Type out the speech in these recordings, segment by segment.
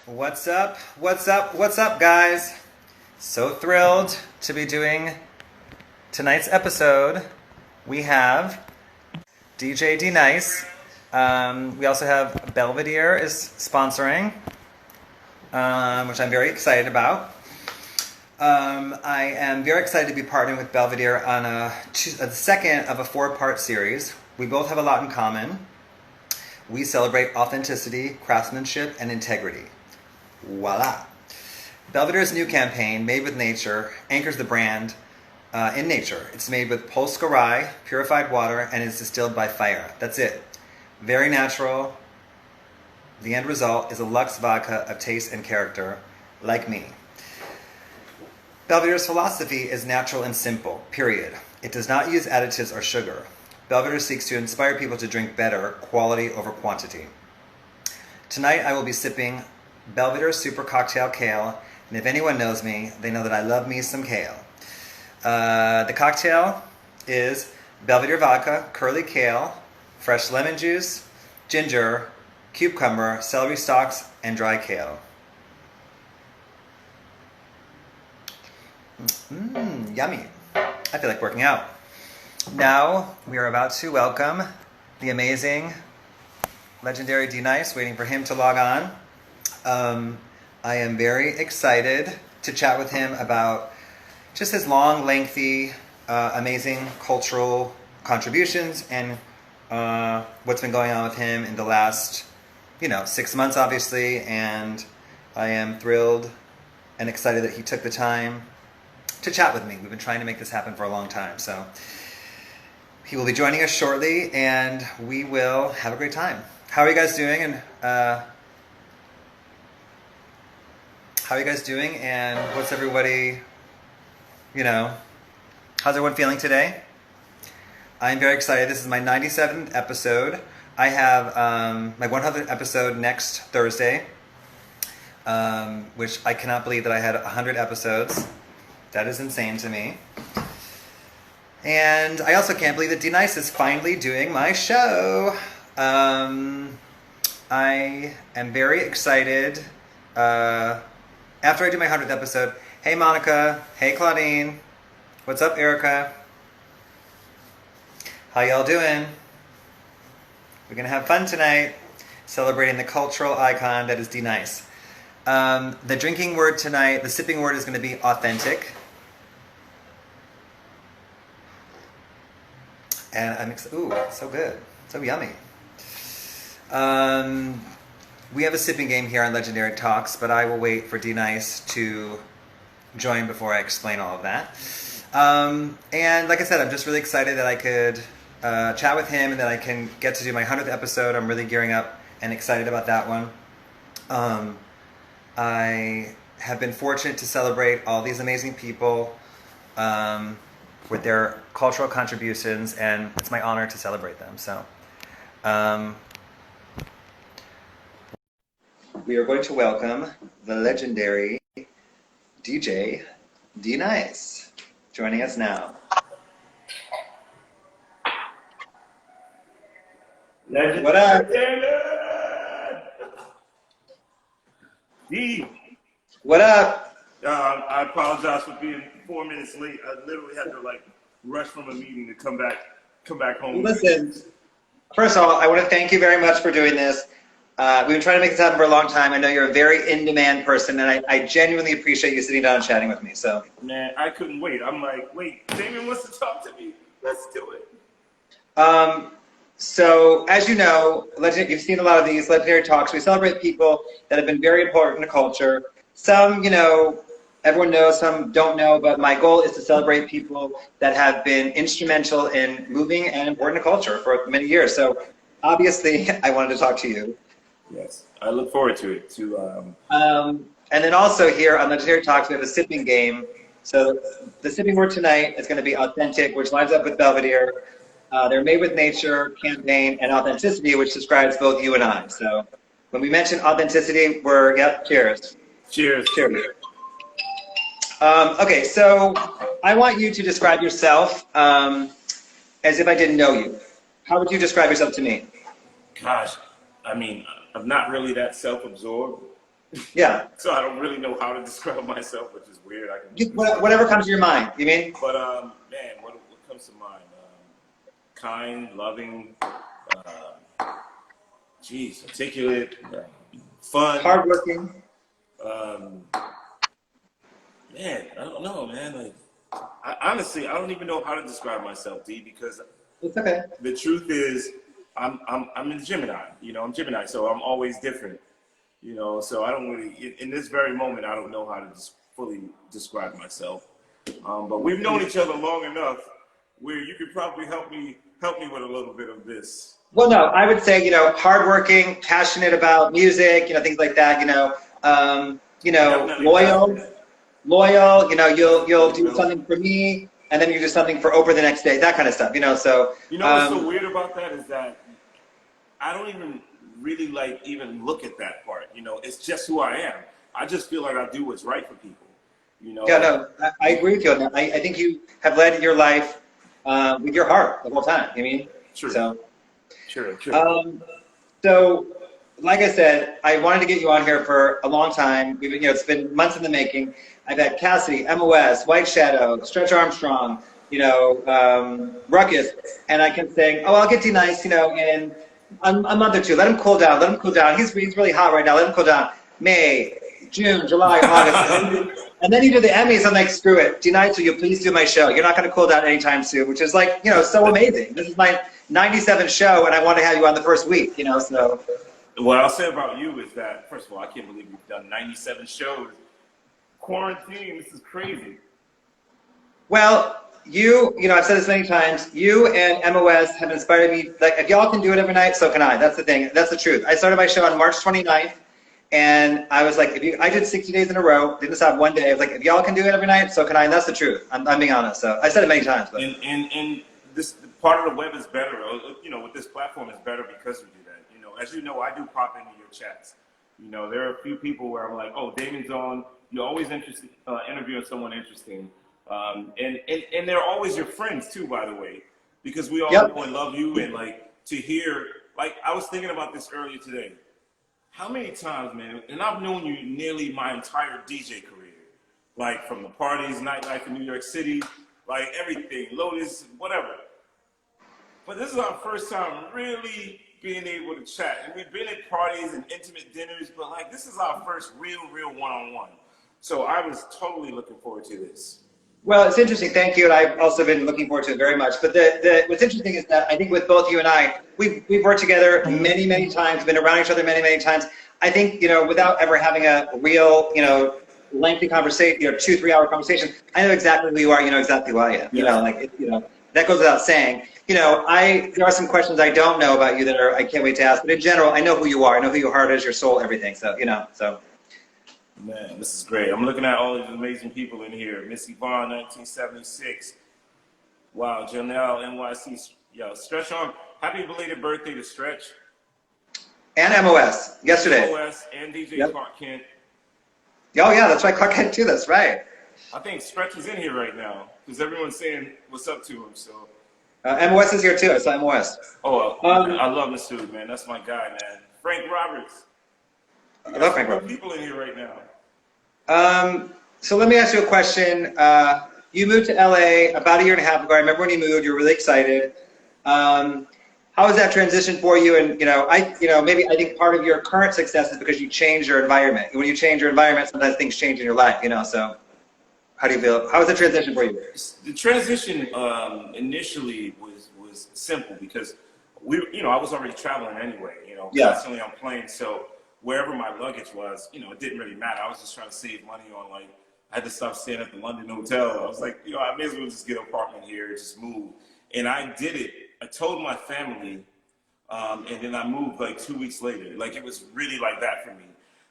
What's up? What's up? What's up, guys? So thrilled to be doing tonight's episode. We have DJ D Nice. We also have Belvedere is sponsoring, which I'm very excited about. I am very excited to be partnering with Belvedere on the second of a 4-part series. We both have a lot in common. We celebrate authenticity, craftsmanship, and integrity. Voila! Belvedere's new campaign, Made with Nature, anchors the brand in nature. It's made with Polska rye, purified water, and is distilled by fire. That's it. Very natural. The end result is a luxe vodka of taste and character, like me. Belvedere's philosophy is natural and simple, period. It does not use additives or sugar. Belvedere seeks to inspire people to drink better, quality over quantity. Tonight I will be sipping Belvedere Super Cocktail Kale, and if anyone knows me, they know that I love me some kale. The cocktail is Belvedere vodka, curly kale, fresh lemon juice, ginger, cucumber, celery stalks, and dry kale. Yummy. I feel like working out. Now we are about to welcome the amazing Legendary D Nice, waiting for him to log on. I am very excited to chat with him about just his long, lengthy, amazing cultural contributions and what's been going on with him in the last, 6 months, obviously. And I am thrilled and excited that he took the time to chat with me. We've been trying to make this happen for a long time. So he will be joining us shortly, and we will have a great time. How are you guys doing? And what's everybody, how's everyone feeling today? I'm very excited. This is my 97th episode. I have my 100th episode next Thursday, which I cannot believe that I had 100 episodes. That is insane to me. And I also can't believe that D Nice is finally doing my show. I am very excited. After I do my 100th episode, hey Monica, hey Claudine, what's up Erica? How y'all doing? We're gonna have fun tonight, celebrating the cultural icon that is D Nice. The drinking word tonight, the sipping word is gonna be authentic. And I'm excited. Ooh, so good. So yummy. We have a sipping game here on Legendary Talks, but I will wait for D Nice to join before I explain all of that. And like I said, I'm just really excited that I could chat with him and that I can get to do my 100th episode. I'm really gearing up and excited about that one. I have been fortunate to celebrate all these amazing people with their cultural contributions, and it's my honor to celebrate them. So we are going to welcome the legendary DJ D Nice joining us now. Legendary. What up? D. What up? I apologize for being 4 minutes late. I literally had to rush from a meeting to come back home. Listen, first of all, I want to thank you very much for doing this. We've been trying to make this happen for a long time. I know you're a very in-demand person, and I genuinely appreciate you sitting down and chatting with me. So, man, I couldn't wait. I'm like, wait, Damon wants to talk to me. Let's do it. So, as you know, you've seen a lot of these Legendary Talks. We celebrate people that have been very important to culture. Some, everyone knows, some don't know, but my goal is to celebrate people that have been instrumental in moving and important to culture for many years. So, obviously, I wanted to talk to you. Yes, I look forward to it. And then also here on Legendary Talks, we have a sipping game. So the sipping word tonight is going to be authentic, which lines up with Belvedere. Their Made with Nature campaign, and authenticity, which describes both you and I. So when we mention authenticity, cheers. Cheers. Cheers. Okay, so I want you to describe yourself as if I didn't know you. How would you describe yourself to me? Gosh, I mean, I'm not really that self-absorbed. Yeah. So I don't really know how to describe myself, which is weird. I can Just whatever comes to your mind. You mean? But man, what comes to mind? Kind, loving, articulate, fun, Hardworking. Um, man, I don't know, man. Like, honestly, I don't even know how to describe myself, D, because It's okay. the truth is, I'm a Gemini. You know, I'm Gemini, so I'm always different. You know, so I don't really, in this very moment, I don't know how to fully describe myself. But we've known each other long enough where you could probably help me with a little bit of this. Well, no, I would say, hardworking, passionate about music, things like that, loyal, you'll do something for me, and then you do something for Oprah the next day, that kind of stuff, so. What's so weird about that is that I don't even really even look at that part, it's just who I am. I just feel like I do what's right for people, Yeah, no, I agree with you on that. I think you have led your life with your heart the whole time, True. So. True. So, like I said, I wanted to get you on here for a long time. It's been months in the making. I've had Cassidy, MOS, White Shadow, Stretch Armstrong, Ruckus, and I kept saying, oh, I'll get D-Nice, in a month or two. Let him cool down. He's really hot right now. Let him cool down. May, June, July, August. And then you do the Emmys. I'm like, screw it. D-Nice, will you please do my show? You're not going to cool down anytime soon, which is so amazing. This is my 97th show, and I want to have you on the first week, so. What I'll say about you is that, first of all, I can't believe you've done 97 shows. Quarantine, this is crazy. Well, I've said this many times, you and MOS have inspired me. Like, if y'all can do it every night, so can I. That's the thing. That's the truth. I started my show on March 29th, and I was like, I did 60 days in a row, didn't stop one day. I was like, if y'all can do it every night, so can I. And that's the truth. I'm being honest. So I said it many times. But. And this part of the web is better, with this platform is better because we do that. As you know, I do pop into your chats. There are a few people where I'm like, oh, Damon's on. You're always interested, interviewing someone interesting. And they're always your friends too, by the way, because we all know and love you. And to hear, I was thinking about this earlier today. How many times, man, and I've known you nearly my entire DJ career, from the parties, nightlife in New York City, everything, Lotus, whatever. But this is our first time really being able to chat. And we've been at parties and intimate dinners, but this is our first real one-on-one. So I was totally looking forward to this. Well, it's interesting. Thank you. And I've also been looking forward to it very much. But what's interesting is that I think with both you and I, we've worked together many, many times, been around each other many, many times. I think, without ever having a real, lengthy conversation, 2-3 hour conversation, I know exactly who you are. You know exactly who I am. Yes. That goes without saying. There are some questions I don't know about you that I can't wait to ask. But in general, I know who you are. I know who your heart is, your soul, everything. So, so. Man, this is great. I'm looking at all these amazing people in here. Miss Yvonne, 1976. Wow, Janelle, NYC. Yo, Stretch on. Happy belated birthday to Stretch. And MOS, yesterday. MOS and DJ Clark Kent. Oh, yeah, that's right. Clark Kent, too. That's right. I think Stretch is in here right now because everyone's saying what's up to him. So. MOS is here, too. I saw MOS. Oh, I love this dude, man. That's my guy, man. Frank Roberts. I love Frank Roberts. People in here right now. So let me ask you a question. You moved to LA about a year and a half ago. I remember when you moved, you were really excited. How was that transition for you? And maybe I think part of your current success is because you changed your environment. When you change your environment, sometimes things change in your life. So how do you feel? How was the transition for you? The transition initially was simple because I was already traveling anyway. Constantly on planes, so. Wherever my luggage was, it didn't really matter. I was just trying to save money on I had to stop staying at the London hotel. I was like, I may as well just get an apartment here, just move. And I did it. I told my family, and then I moved 2 weeks later. It was really like that for me.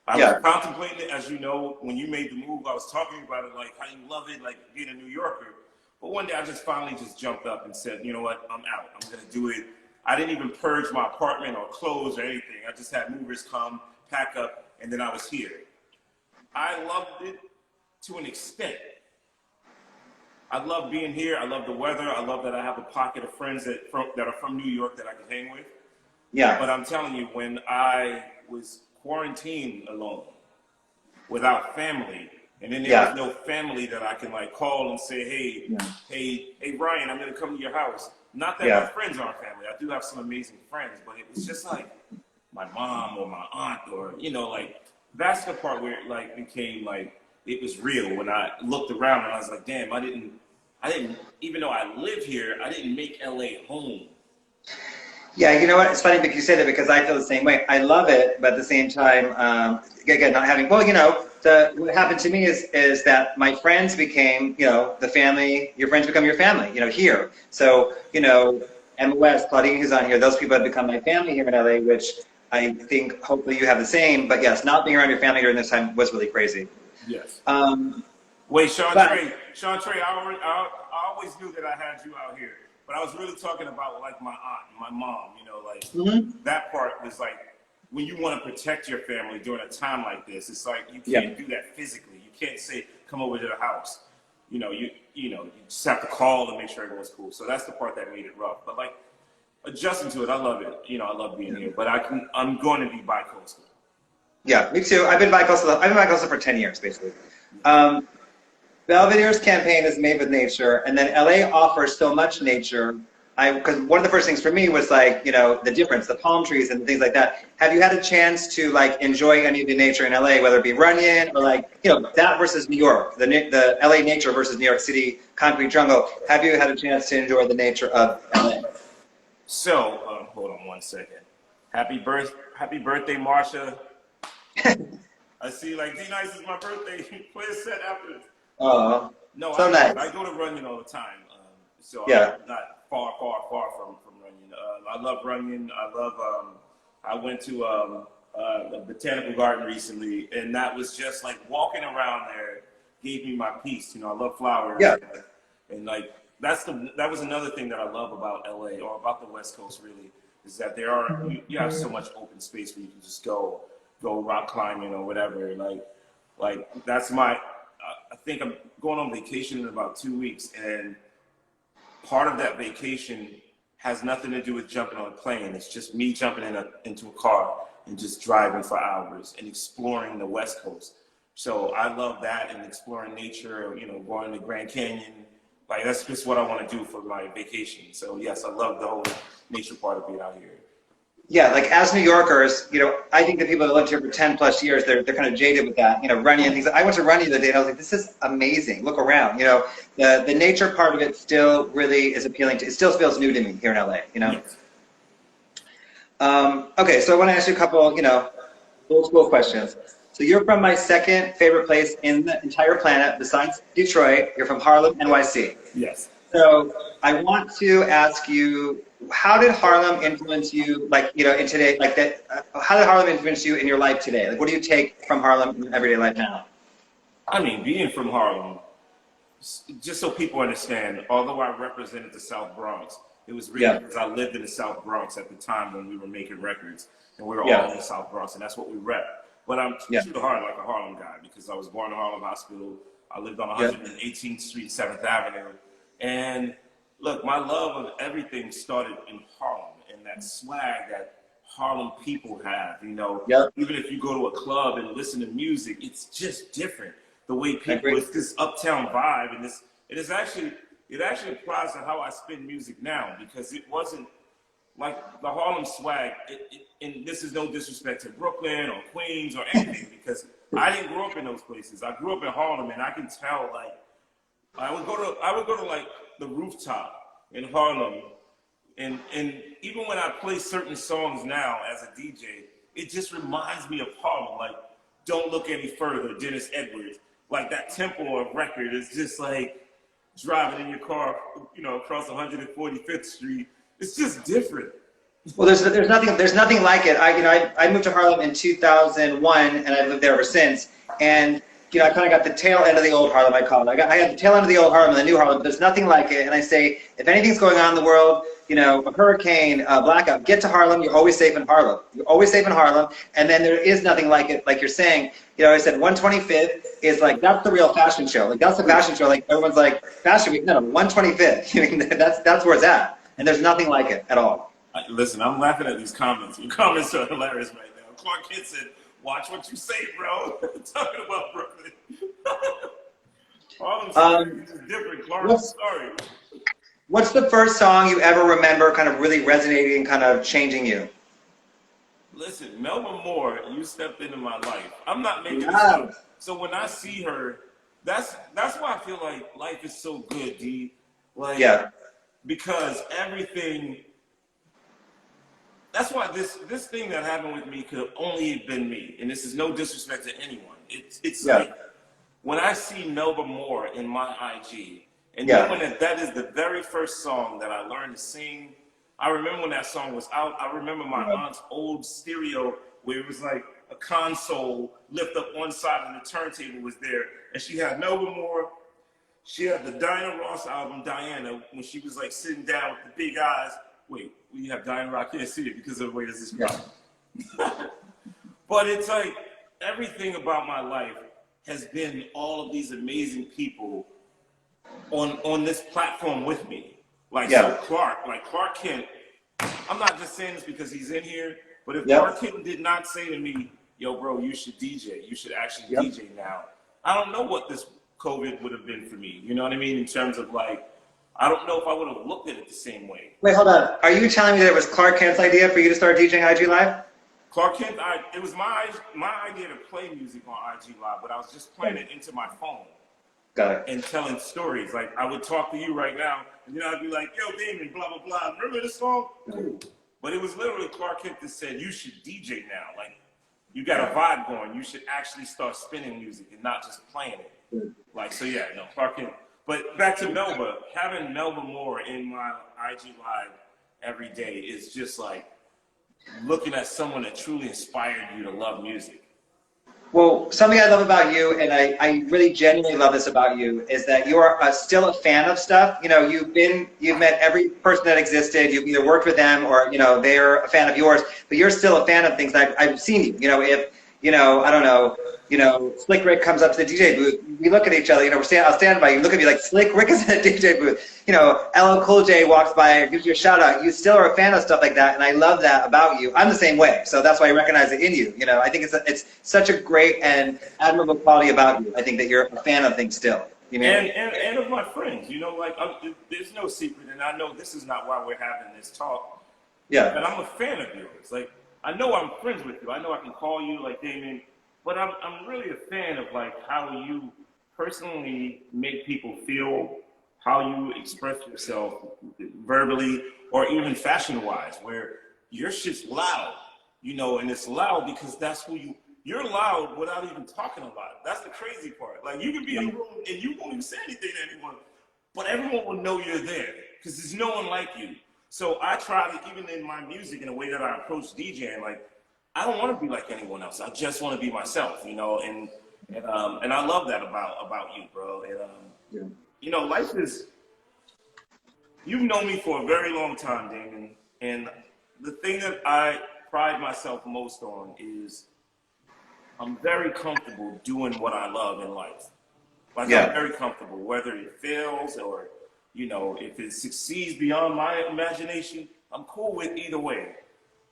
I was contemplating it, as you know, when you made the move, I was talking about it, how you love it, being a New Yorker. But one day I just finally just jumped up and said, you know what, I'm out. I'm going to do it. I didn't even purge my apartment or clothes or anything. I just had movers come, pack up, and then I was here. I loved it to an extent. I love being here. I love the weather. I love that I have a pocket of friends that are from New York that I can hang with. Yeah. But I'm telling you, when I was quarantined alone, without family. And then there was no family that I can like call and say, hey, Ryan, I'm gonna come to your house. Not that my friends aren't family. I do have some amazing friends, but it was just like my mom or my aunt or, you know, like that's the part where it like became like, it was real when I looked around and I was like, damn, I didn't, even though I live here, I didn't make LA home. Yeah, you know what? It's funny because you say that because I feel the same way. I love it, but at the same time, again, not having, well, you know, what happened to me is that my friends became, you know, the family, your friends become your family, you know, here. So, you know, Emma West, Claudine, who's on here, those people have become my family here in LA, which I think hopefully you have the same. But yes, not being around your family during this time was really crazy. Yes. Wait, Sean Trey, I always knew that I had you out here, but I was really talking about like my aunt and my mom, you know, like that part was like, when you want to protect your family during a time like this, it's like you can't do that physically. You can't say, come over to the house. You know, you just have to call and make sure everyone's cool. So that's the part that made it rough. But like adjusting to it, I love it. You know, I love being here. But I'm going to be bi-coastal. Yeah, me too. I've been bi-coastal for 10 years, basically. Belvedere's campaign is made with nature, and then LA offers so much nature. Because one of the first things for me was like, you know, the difference, the palm trees and things like that. Have you had a chance to like enjoy any of the nature in LA, whether it be Runyon or like, you know, that versus New York, the LA nature versus New York City concrete jungle? Have you had a chance to enjoy the nature of LA? So, hold on one second. Happy birthday, Marsha. I see like D-Nice is my birthday. Play a set after this. Oh, no, so nice. I go to Runyon all the time. So I'm not far from Runyon. I love Runyon. I went to the Botanical Garden recently, and that was just like walking around there gave me my peace. You know, I love flowers. Yeah. And like that was another thing that I love about LA or about the West Coast really, is that you have so much open space where you can just go rock climbing or whatever. Like that's I think I'm going on vacation in about 2 weeks, and part of that vacation has nothing to do with jumping on a plane. It's just me jumping into a car and just driving for hours and exploring the West Coast. So I love that and exploring nature, you know, going to Grand Canyon. Like that's just what I want to do for my vacation. So yes, I love the whole nature part of being out here. Yeah, like as New Yorkers, you know, I think the people that lived here for 10 plus years, they're kind of jaded with that, you know, Runyon things. I went to Runyon the other day and I was like, this is amazing. Look around, you know, the nature part of it still really is appealing to, it still feels new to me here in LA, you know? Yes. Okay, so I want to ask you a couple, you know, old school questions. So you're from my second favorite place in the entire planet besides Detroit. You're from Harlem, NYC. Yes. So I want to ask you, how did Harlem influence you, like, you know, in today, like that, how did Harlem influence you in your life today? Like, what do you take from Harlem in your everyday life now? I mean, being from Harlem, just so people understand, although I represented the South Bronx, it was really because I lived in the South Bronx at the time when we were making records, and we were all in the South Bronx, and that's what we rep. But I'm true to heart like a Harlem guy because I was born in Harlem Hospital. I lived on 118th Street, 7th Avenue, and look, my love of everything started in Harlem and that swag that Harlem people have, you know. Even if you go to a club and listen to music, it's just different. The way people, it's this uptown vibe, and it actually applies to how I spin music now, because it wasn't like the Harlem swag, and this is no disrespect to Brooklyn or Queens or anything, because I didn't grow up in those places. I grew up in Harlem, and I can tell, like, I would go to like the rooftop in Harlem, and even when I play certain songs now as a DJ, it just reminds me of Harlem. Like, Don't Look Any Further, Dennis Edwards. Like, that tempo of record is just like driving in your car, you know, across 145th Street. It's just different. Well, there's nothing like it. I moved to Harlem in 2001, and I've lived there ever since. And you know, I kind of got the tail end of the old Harlem, I call it. I had the tail end of the old Harlem and the new Harlem, but there's nothing like it. And I say, if anything's going on in the world, you know, a hurricane, a blackout, get to Harlem, you're always safe in Harlem. You're always safe in Harlem, and then there is nothing like it, like you're saying. You know, I said 125th is like, that's the real fashion show. Like, that's the fashion show. Like, everyone's like, Fashion Week, no, 125th. I mean, that's where it's at. And there's nothing like it at all. Listen, I'm laughing at these comments. Your comments are hilarious right now. Clark Kent said, Watch what you say, bro. Talking about Brooklyn. Harlem is different, Clark. Sorry. What's the first song you ever remember kind of really resonating, kind of changing you? Listen, Melba Moore, you stepped into my life. I'm not making this up. So when I see her, that's why I feel like life is so good, D. Like, because everything. That's why this thing that happened with me could have only have been me, and this is no disrespect to anyone. It's like when I see Melba Moore in my IG, and knowing that is the very first song that I learned to sing. I remember when that song was out. I remember my aunt's old stereo where it was like a console lift up one side and the turntable was there, and she had Melba Moore. She had the Diana Ross album, Diana, when she was like sitting down with the big eyes. Wait, we have Diana Ross. I can't see it because of the way this is going. But it's like everything about my life has been all of these amazing people on this platform with me. Like so Clark Kent, I'm not just saying this because he's in here, but if Clark Kent did not say to me, yo, bro, you should DJ, you should actually DJ now, I don't know what this COVID would have been for me. You know what I mean? In terms of like, I don't know if I would have looked at it the same way. Wait, hold on. Are you telling me that it was Clark Kent's idea for you to start DJing IG Live? Clark Kent, it was my idea to play music on IG Live, but I was just playing it into my phone. Got it. And telling stories. Like, I would talk to you right now, and then I'd be like, yo, Damon, blah, blah, blah. Remember this song? Cool. But it was literally Clark Kent that said, you should DJ now. Like, you got a vibe going. You should actually start spinning music and not just playing it. Like, so yeah, no, Clark Kent. But back to Melba, having Melba Moore in my IG Live every day is just like looking at someone that truly inspired you to love music. Well, something I love about you, and I really genuinely love this about you, is that you are still a fan of stuff. You know, you've met every person that existed. You've either worked with them or, you know, they're a fan of yours, but you're still a fan of things. I've seen you. You know, if, you know, I don't know, you know, Slick Rick comes up to the DJ booth, we look at each other, you know, I'll stand by you, look at me like, Slick Rick is in the DJ booth. You know, LL Cool J walks by, gives you a shout out. You still are a fan of stuff like that, and I love that about you. I'm the same way, so that's why I recognize it in you. You know, I think it's such a great and admirable quality about you. I think that you're a fan of things still. You know? And of my friends, you know, like, there's no secret, and I know this is not why we're having this talk. Yeah. But I'm a fan of yours. Like, I know I'm friends with you. I know I can call you, like, Damon. But I'm really a fan of like how you personally make people feel, how you express yourself verbally or even fashion-wise, where your shit's loud, you know, and it's loud because that's who you're loud without even talking a lot. That's the crazy part. Like you can be in a room and you won't even say anything to anyone, but everyone will know you're there because there's no one like you. So I try to, even in my music, in the way that I approach DJing, like, I don't want to be like anyone else. I just want to be myself, you know, and I love that about you, bro. And you know, life is. You've known me for a very long time, Damon, and the thing that I pride myself most on is I'm very comfortable doing what I love in life. Like I'm very comfortable, whether it fails or, you know, if it succeeds beyond my imagination, I'm cool with either way.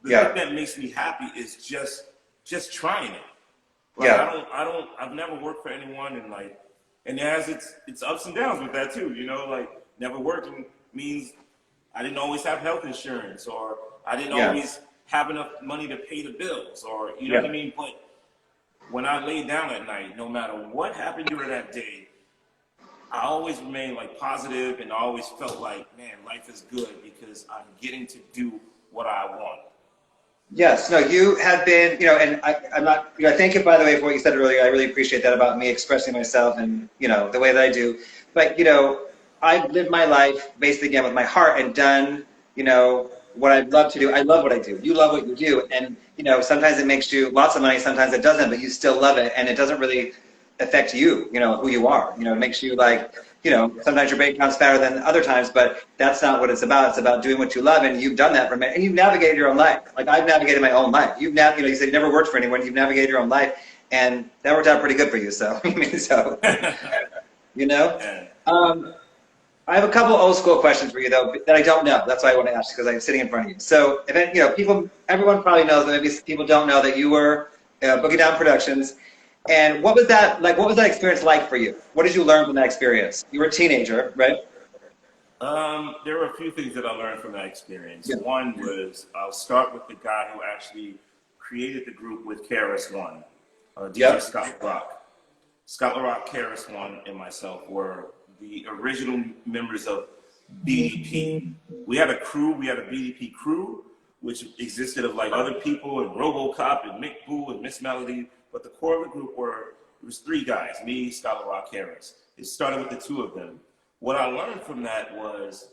The thing that makes me happy is just trying it. Like, I've never worked for anyone, and like, and it has its ups and downs with that too. You know, like never working means I didn't always have health insurance, or I didn't always have enough money to pay the bills, or you know what I mean. But when I lay down at night, no matter what happened during that day, I always remained like positive, and I always felt like, man, life is good because I'm getting to do what I want. Yes, no, you have been, you know, and I'm not, you know, thank you, by the way, for what you said earlier. I really appreciate that about me expressing myself and, you know, the way that I do. But, you know, I've lived my life basically, again, with my heart and done, you know, what I'd love to do. I love what I do. You love what you do. And, you know, sometimes it makes you lots of money, sometimes it doesn't, but you still love it. And it doesn't really affect you, you know, who you are. You know, it makes you like, you know, sometimes your bank account's fatter than other times, but that's not what it's about. It's about doing what you love, and you've done that for me, and you've navigated your own life. Like I've navigated my own life. You know, you said you never worked for anyone. You've navigated your own life, and that worked out pretty good for you. So, I mean, so, you know, I have a couple old school questions for you though that I don't know. That's why I want to ask because I'm sitting in front of you. So, if you know, everyone probably knows, but maybe people don't know that you were Boogie Down Productions. And what was that like? What was that experience like for you? What did you learn from that experience? You were a teenager, right? There were a few things that I learned from that experience. Yeah. One was I'll start with the guy who actually created the group with KRS-One, DJ Yep. Scott LaRock. Scott LaRock, KRS-One, and myself were the original members of BDP. We had a crew. We had a BDP crew, which existed of like other people and RoboCop and Mick Boo and Miss Melody. But the core of the group was three guys: me, Scott LaRock, KRS. It started with the two of them. What I learned from that was,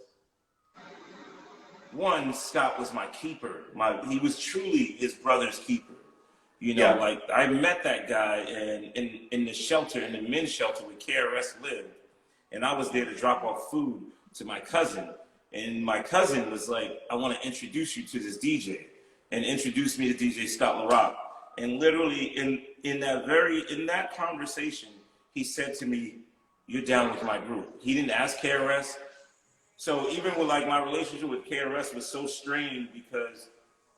one, Scott was my keeper. He was truly his brother's keeper. You know, like I met that guy in the shelter, in the men's shelter where KRS lived, and I was there to drop off food to my cousin. And my cousin was like, "I want to introduce you to this DJ," and introduced me to DJ Scott LaRock. And literally in that conversation, he said to me, "You're down with my group." He didn't ask KRS. So even with like my relationship with KRS was so strained because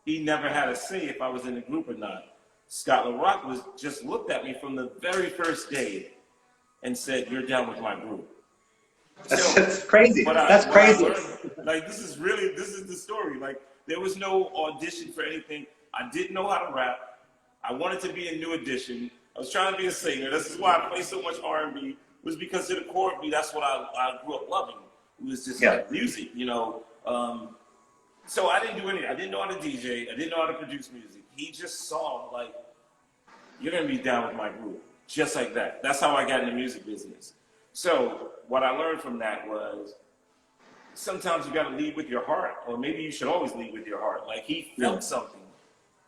he never had a say if I was in the group or not. Scott LaRock just looked at me from the very first day and said, "You're down with my group." That's crazy. That's crazy. Like this is the story. Like there was no audition for anything. I didn't know how to rap. I wanted to be a New Edition. I was trying to be a singer. This is why I play so much R&B. Was because of the core of me. That's what I grew up loving. It was just like music, you know. So I didn't do anything. I didn't know how to DJ. I didn't know how to produce music. He just saw like, "You're gonna be down with my group," just like that. That's how I got in the music business. So what I learned from that was sometimes you got to lead with your heart, or maybe you should always lead with your heart. Like he felt something,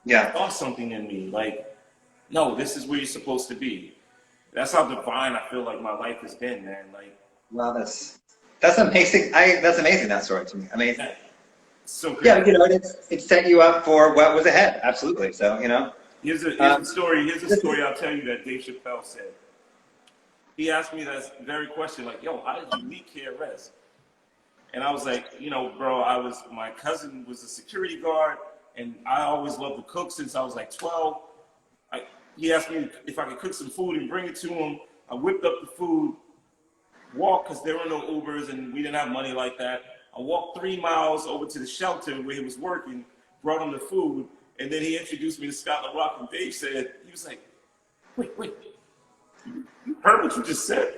saw something in me. Like, no, this is where you're supposed to be. That's how divine I feel like my life has been, man. Like, wow, that's amazing. That's amazing. That story to me. Amazing. So good. Yeah, you know, it set you up for what was ahead. Absolutely. So you know. Here's a story. Here's a story I'll tell you that Dave Chappelle said. He asked me that very question, like, "Yo, how did you meet KRS?" And I was like, "You know, bro, my cousin was a security guard, and I always loved to cook since I was like 12. He asked me if I could cook some food and bring it to him. I whipped up the food, walked, because there were no Ubers and we didn't have money like that. I walked 3 miles over to the shelter where he was working, brought him the food, and then he introduced me to Scott LaRock, and Dave said, he was like, wait, you heard what you just said?"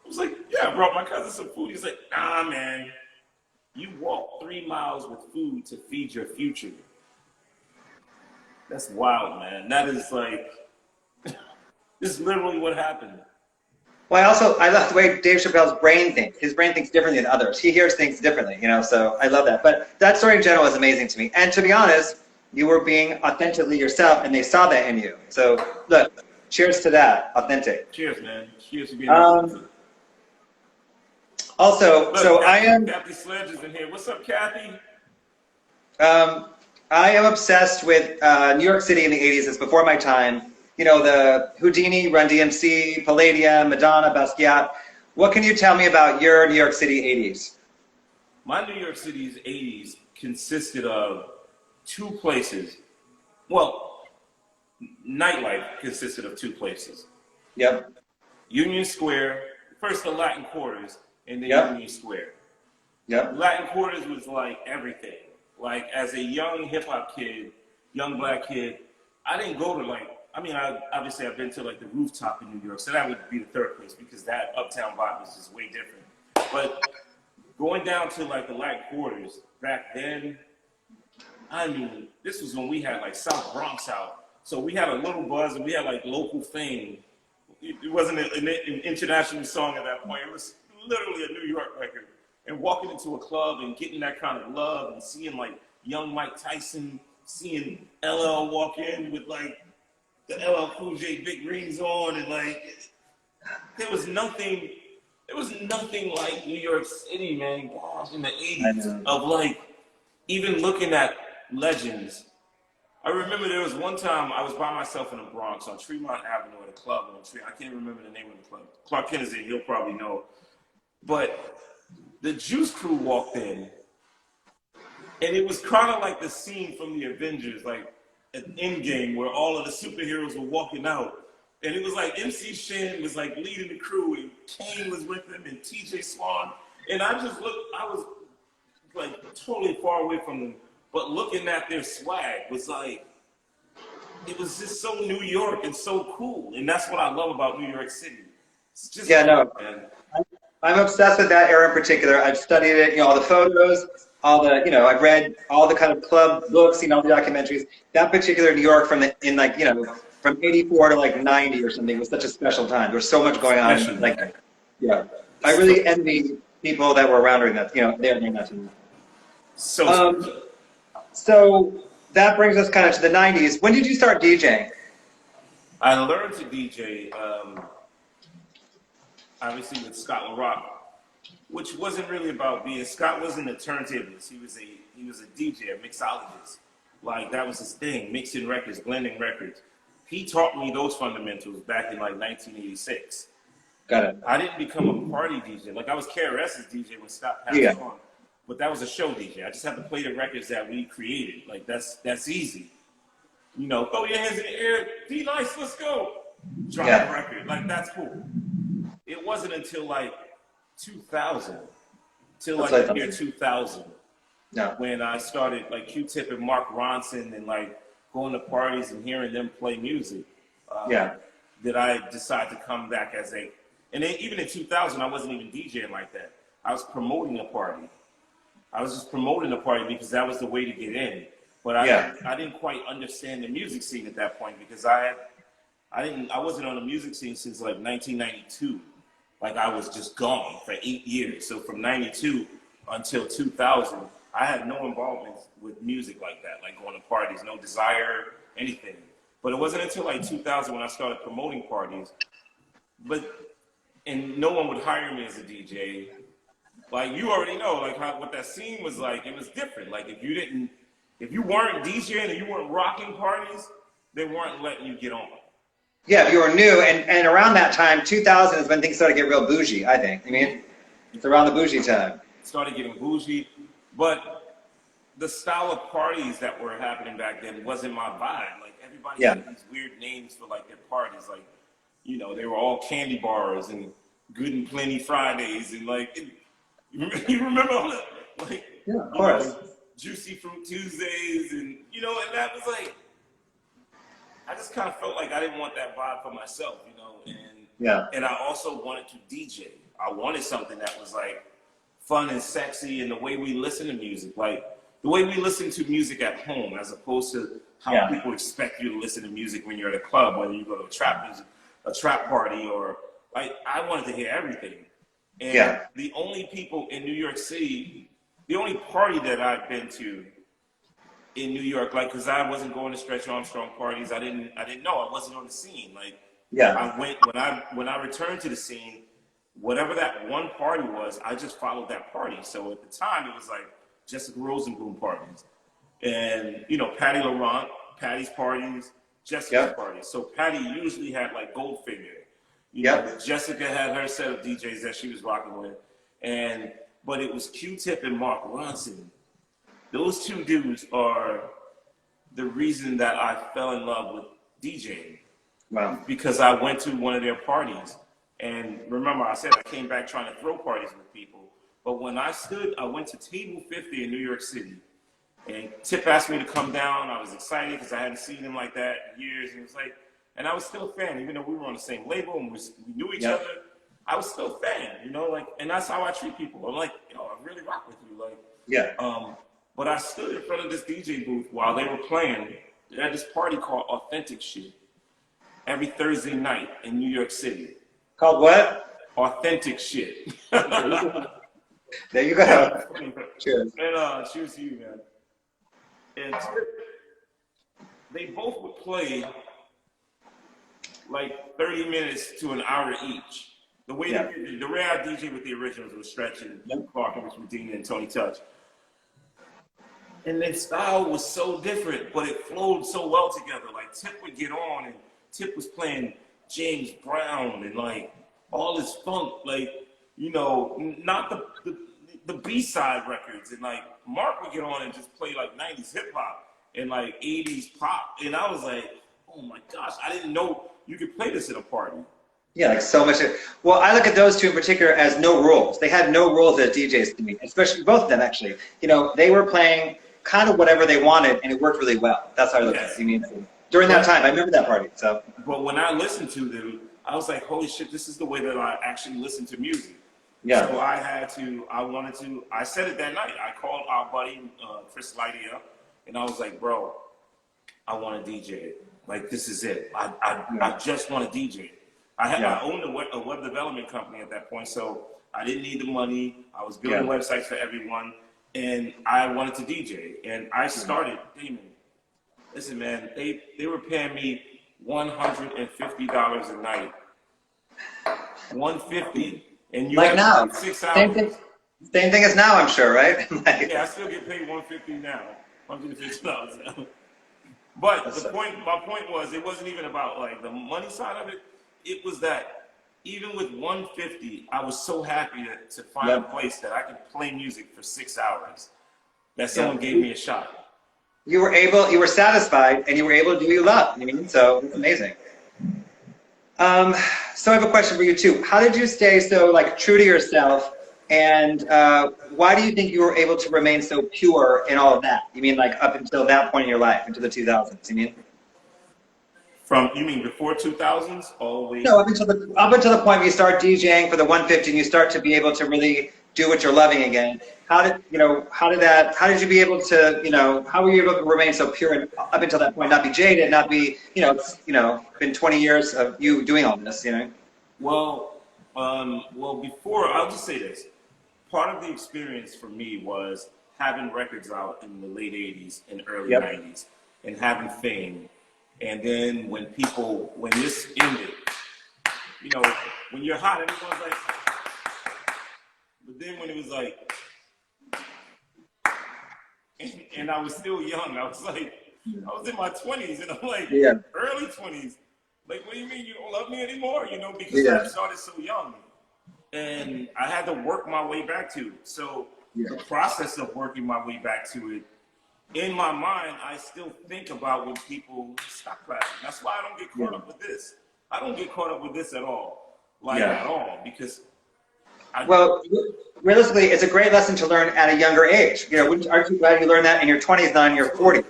I was like, "Yeah, I brought my cousin some food." He's like, "Nah, man, you walked 3 miles with food to feed your future." That's wild, man. That is like, this is literally what happened. Well, I love the way Dave Chappelle's brain thinks. His brain thinks differently than others. He hears things differently, you know, so I love that. But that story in general is amazing to me. And to be honest, you were being authentically yourself, and they saw that in you. So, look, cheers to that. Authentic. Cheers, man. Cheers to being authentic. Also, look, so I am... Kathy Sledge is in here. What's up, Kathy? I am obsessed with New York City in the 80s. It's before my time. You know, the Houdini, Run DMC, Palladium, Madonna, Basquiat. What can you tell me about your New York City 80s? My New York City's 80s consisted of two places. Well, nightlife consisted of two places. Yep. Union Square, first the Latin Quarters, and then Union Square. Yep. Latin Quarters was like everything. Like as a young hip hop kid, young black kid, I didn't go to like, obviously I've been to like the Rooftop in New York, so that would be the third place because that uptown vibe is just way different. But going down to like the Latin Quarters back then, I mean, this was when we had like South Bronx out. So we had a little buzz and we had like local fame. It wasn't an international song at that point. It was literally a New York record. And walking into a club and getting that kind of love and seeing like young Mike Tyson, seeing LL walk in with like the LL Cool J big rings on, and like there was nothing like New York City, man. Gosh, in the 80s of like even looking at legends. I remember there was one time I was by myself in the Bronx on Tremont Avenue at a club on I can't remember the name of the club. Clark Kennedy, he'll probably know. But the Juice Crew walked in, and it was kind of like the scene from the Avengers. Like an end game where all of the superheroes were walking out. And it was like MC Shan was like leading the crew, and Kane was with him, and TJ Swan. And I just looked, I was like totally far away from them. But looking at their swag was like, it was just so New York and so cool. And that's what I love about New York City. It's just man. I'm obsessed with that era in particular. I've studied it, all the photos, all the, I've read all the kind of club books, all the documentaries. That particular New York from from 84 to like 90 or something was such a special time. There was so much going on. Like, yeah, I really envy people that were around during that, during that time. So that brings us kind of to the 90s. When did you start DJing? I learned to DJ, obviously with Scott LaRock, which wasn't really about being, Scott wasn't a turntablist. He was a DJ, a mixologist. Like, that was his thing, mixing records, blending records. He taught me those fundamentals back in like 1986. Got it. I didn't become a party DJ. Like, I was KRS's DJ when Scott passed on, but that was a show DJ. I just had to play the records that we created. Like, that's easy. Throw your hands in the air, be nice, let's go. Drop the record. Like, that's cool. It wasn't until like 2000, till like the year 2000, when I started like Q-Tip and Mark Ronson and like going to parties and hearing them play music, that I decided to come back as and then even in 2000, I wasn't even DJing like that. I was promoting a party. I was just promoting a party because that was the way to get in. But I didn't quite understand the music scene at that point because I wasn't on the music scene since like 1992. Like, I was just gone for 8 years. So from 92 until 2000, I had no involvement with music like that, like going to parties, no desire, anything. But it wasn't until like 2000 when I started promoting parties. And no one would hire me as a DJ. Like, you already know, like what that scene was like. It was different. Like, if you weren't DJing and you weren't rocking parties, they weren't letting you get on. Yeah, you were new, and around that time, 2000 is when things started to get real bougie, I think. I mean, it's around the bougie time. Started getting bougie, but the style of parties that were happening back then wasn't my vibe. Like, everybody had these weird names for like their parties. Like, they were all candy bars and Good and Plenty Fridays and like, you remember all that? Like, of course. Juicy Fruit Tuesdays and and that was like, I just kind of felt like I didn't want that vibe for myself, and I also wanted to DJ. I wanted something that was like fun and sexy, and the way we listen to music, like the way we listen to music at home, as opposed to how people expect you to listen to music when you're at a club, whether you go to a trap party, or like, I wanted to hear everything. And the only people in New York City, the only party that I've been to in New York, like, because I wasn't going to Stretch Armstrong parties. I didn't know. I wasn't on the scene. Like, I went when I returned to the scene, whatever that one party was, I just followed that party. So at the time, it was like Jessica Rosenblum parties, and Patty Laurent, Patty's parties, Jessica's parties. So Patty usually had like Goldfinger. Jessica had her set of DJs that she was rocking with, but it was Q-Tip and Mark Ronson. Those two dudes are the reason that I fell in love with DJing. Wow. Because I went to one of their parties. And remember, I said I came back trying to throw parties with people. But when I went to Table 50 in New York City. And Tip asked me to come down. I was excited because I hadn't seen him like that in years. And I was still a fan, even though we were on the same label and we knew each other. I was still a fan, and that's how I treat people. I'm like, I really rock with you. Like, but I stood in front of this DJ booth while they were playing. They had this party called Authentic Shit every Thursday night in New York City. Called what? Authentic Shit. There you go. Cheers. And cheers to you, man. And they both would play like 30 minutes to an hour each. The way I DJ with the originals was Stretch and Clark and Medina and Tony Touch. And their style was so different, but it flowed so well together. Like, Tip would get on, and Tip was playing James Brown and like all this funk, like, not the B-side records. And like, Mark would get on and just play like 90s hip hop. and like 80s pop. And I was like, oh my gosh, I didn't know you could play this at a party. Yeah, like so much. Well, I look at those two in particular as no rules. They had no rules as DJs to me, especially both of them actually. You know, they were playing kind of whatever they wanted, and it worked really well. That's how I look at it. I mean, during that time, I remember that party. So, but when I listened to them, I was like, holy shit, this is the way that I actually listen to music. Yeah. So I said it that night. I called our buddy Chris Lighty up, and I was like, bro, I want to DJ. Like, this is it. I just want to DJ. I owned a web development company at that point, so I didn't need the money. I was building websites for everyone, and I wanted to DJ. And I started, Damon, listen, man, they were paying me $150 a night. $150, and you like now, 6 hours. Same thing as now, I'm sure, right? Like, yeah, I still get paid $150 now, $150 now. But my point was, it wasn't even about like the money side of it. It was that even with $150, I was so happy to find a place that I could play music for 6 hours. That someone gave me a shot. You were satisfied, and you were able to do what you love. I mean, so it's amazing. So I have a question for you too. How did you stay so like true to yourself, and why do you think you were able to remain so pure in all of that? You mean like up until that point in your life, into the 2000s? You mean? You mean before 2000s? Always? No, up until the point where you start DJing for the 150 and you start to be able to really do what you're loving again. How did you be able to, how were you able to remain so pure and up until that point, not be jaded, not be, been 20 years of you doing all this, Well, before, I'll just say this. Part of the experience for me was having records out in the late 80s and early 90s and having fame. And then when this ended, when you're hot, everyone's like, but then when it was like, and I was still young, I was in my 20s, and I'm like, early 20s. Like, what do you mean you don't love me anymore? Because I started so young. And I had to work my way back to it. So the process of working my way back to it, in my mind, I still think about when people stop clapping. That's why I don't get caught up with this. I don't get caught up with this at all. At all. Because realistically, it's a great lesson to learn at a younger age. Aren't you glad you learned that in your 20s, not in your 40s?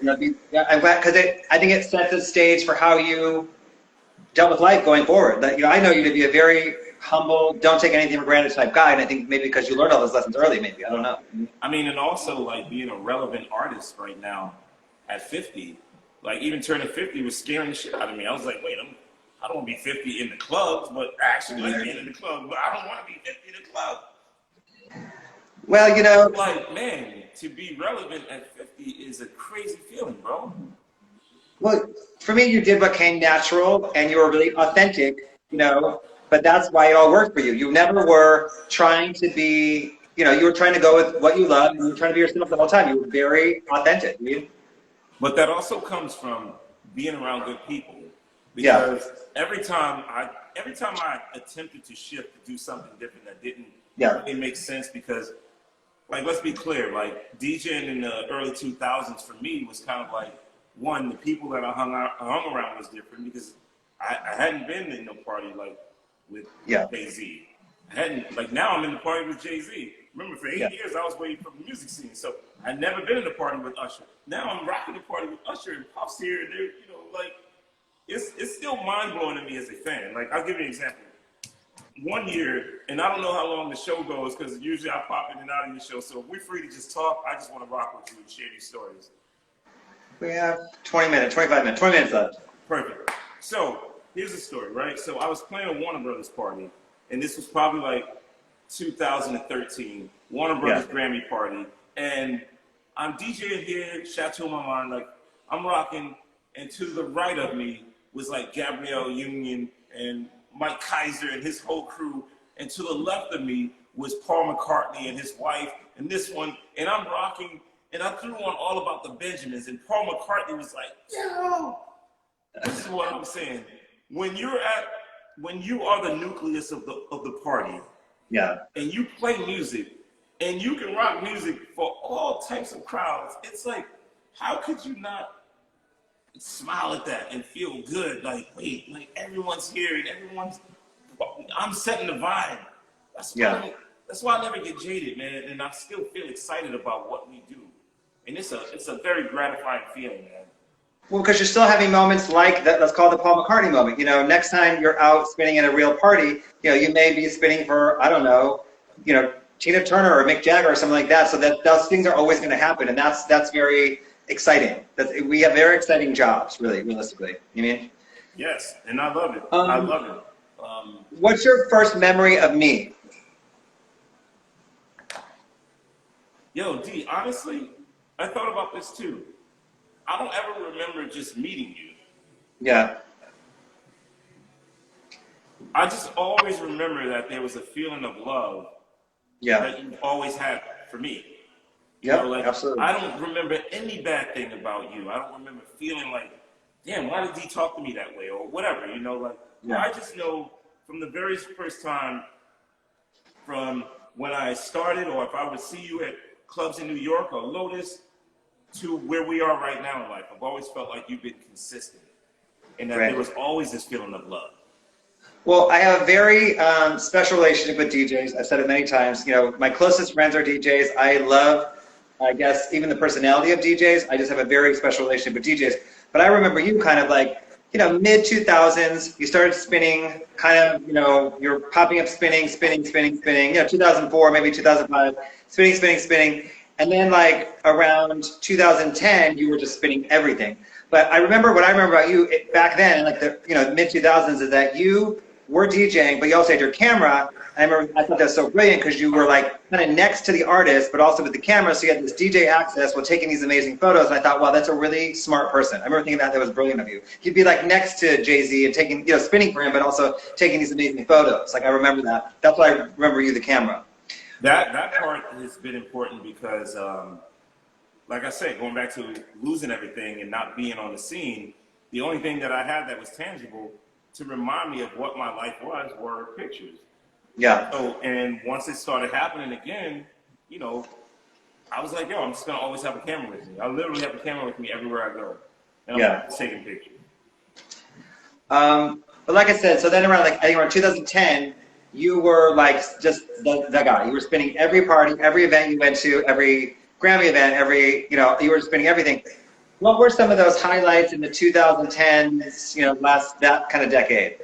I'm glad, because I think it sets the stage for how you dealt with life going forward. That I know you to be a very humble, don't take anything for granted type guy, and I think maybe because you learned all those lessons early, maybe, I don't know. I mean, and also like being a relevant artist right now at 50, like even turning 50 was scaring the shit out of me. I was like, wait, I don't want to be 50 in the clubs, but I actually like being in the club, but I don't want to be 50 in the club. Well, like, man, to be relevant at 50 is a crazy feeling, bro. Well, for me, you did what came natural, and you were really authentic, but that's why it all worked for you. You never were trying to be, you were trying to go with what you love, and you were trying to be yourself the whole time. You were very authentic. But that also comes from being around good people. Because every time I attempted to shift to do something different that didn't really make sense, because, like, let's be clear, like, DJing in the early 2000s for me was kind of like, one, the people that I hung around was different, because I hadn't been in no party like with Jay-Z. Now I'm in the party with Jay-Z. Remember, for 8 years I was waiting for the music scene, so I'd never been in the party with Usher. Now I'm rocking the party with Usher and Puff's here, and they're, it's still mind-blowing to me as a fan. Like, I'll give you an example. One year, and I don't know how long the show goes, because usually I pop in and out of your show, so if we're free to just talk, I just want to rock with you and share these stories. We have 20 minutes left. Perfect. So, here's the story, right? So, I was playing a Warner Brothers party, and this was probably like 2013, Warner Brothers Grammy party, and I'm DJing here, Chateau Marmont, like, I'm rocking, and to the right of me was like Gabrielle Union and Mike Kaiser and his whole crew, and to the left of me was Paul McCartney and his wife, and this one, and I'm rocking, and I threw on All About the Benjamins, and Paul McCartney was like, yo! This is what I'm saying. When you are the nucleus of the party, and you play music, and you can rock music for all types of crowds, it's like, how could you not smile at that and feel good? Like, wait, like everyone's here and I'm setting the vibe. That's why I never get jaded, man. And I still feel excited about what we do. And it's a very gratifying feeling, man. Well, because you're still having moments like that. Let's call it the Paul McCartney moment. You know, next time you're out spinning in a real party, you know, you may be spinning for, I don't know, you know, Tina Turner or Mick Jagger or something like that. So that those things are always going to happen, and that's very exciting. We have very exciting jobs, really, realistically. You mean? Yes, and I love it. I love it. What's your first memory of me? Yo, D, honestly, I thought about this too. I don't ever remember just meeting you. Yeah. I just always remember that there was a feeling of love that you always had for me. Yeah, you know, like, absolutely. I don't remember any bad thing about you. I don't remember feeling like, damn, why did he talk to me that way or whatever, you know? Like, I just know from the very first time, from when I started or if I would see you at clubs in New York or Lotus, to where we are right now in life, I've always felt like you've been consistent and that there was always this feeling of love. Well, I have a very special relationship with DJs. I've said it many times. You know, my closest friends are DJs. I love, I guess, even the personality of DJs. I just have a very special relationship with DJs. But I remember you kind of like, you know, mid-2000s, you started spinning, kind of, you know, you're popping up spinning, you know, 2004, maybe 2005, spinning. And then like around 2010, you were just spinning everything. But I remember what I remember about you back then, in like the, you know, mid-2000s, is that you were DJing, but you also had your camera. I remember, I thought that was so brilliant because you were like kind of next to the artist, but also with the camera, so you had this DJ access while taking these amazing photos. And I thought, wow, that's a really smart person. I remember thinking that was brilliant of you. You'd be like next to Jay-Z and taking, you know, spinning for him, but also taking these amazing photos. Like I remember that. That's why I remember you, the camera. That part has been important because, like I said, going back to losing everything and not being on the scene, the only thing that I had that was tangible to remind me of what my life was were pictures. Yeah. So, and once it started happening again, you know, I was like, yo, I'm just gonna always have a camera with me. I literally have a camera with me everywhere I go, and I'm taking pictures. But like I said, so then around like I think around 2010, you were like just the guy. You were spinning every party, every event you went to, every Grammy event, every, you know, you were spinning everything. What were some of those highlights in the 2010s, you know, that kind of decade?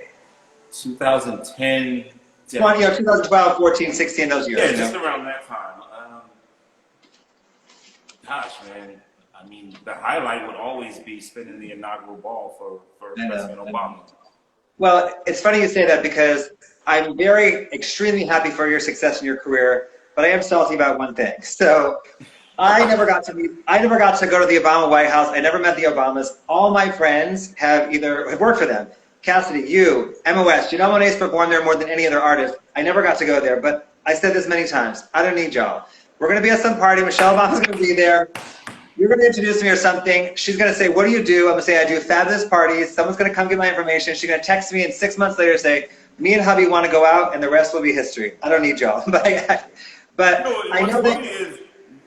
2010. Well, you know, 2012, 14, 16, those years. Yeah, you just know? around that time. Gosh, man. I mean, the highlight would always be spinning the inaugural ball for President Obama. Well, it's funny you say that because I'm extremely happy for your success in your career, but I am salty about one thing. So I never got to go to the Obama White House. I never met the Obamas. All my friends have worked for them. Cassidy, you, Emma West, Janelle Monáe's performed there more than any other artist. I never got to go there, but I said this many times. I don't need y'all. We're going to be at some party. Michelle Obama's going to be there. You're going to introduce me or something. She's going to say, what do you do? I'm going to say, I do fabulous parties. Someone's going to come get my information. She's going to text me and 6 months later say, me and hubby want to go out and the rest will be history. I don't need y'all. But I know that is,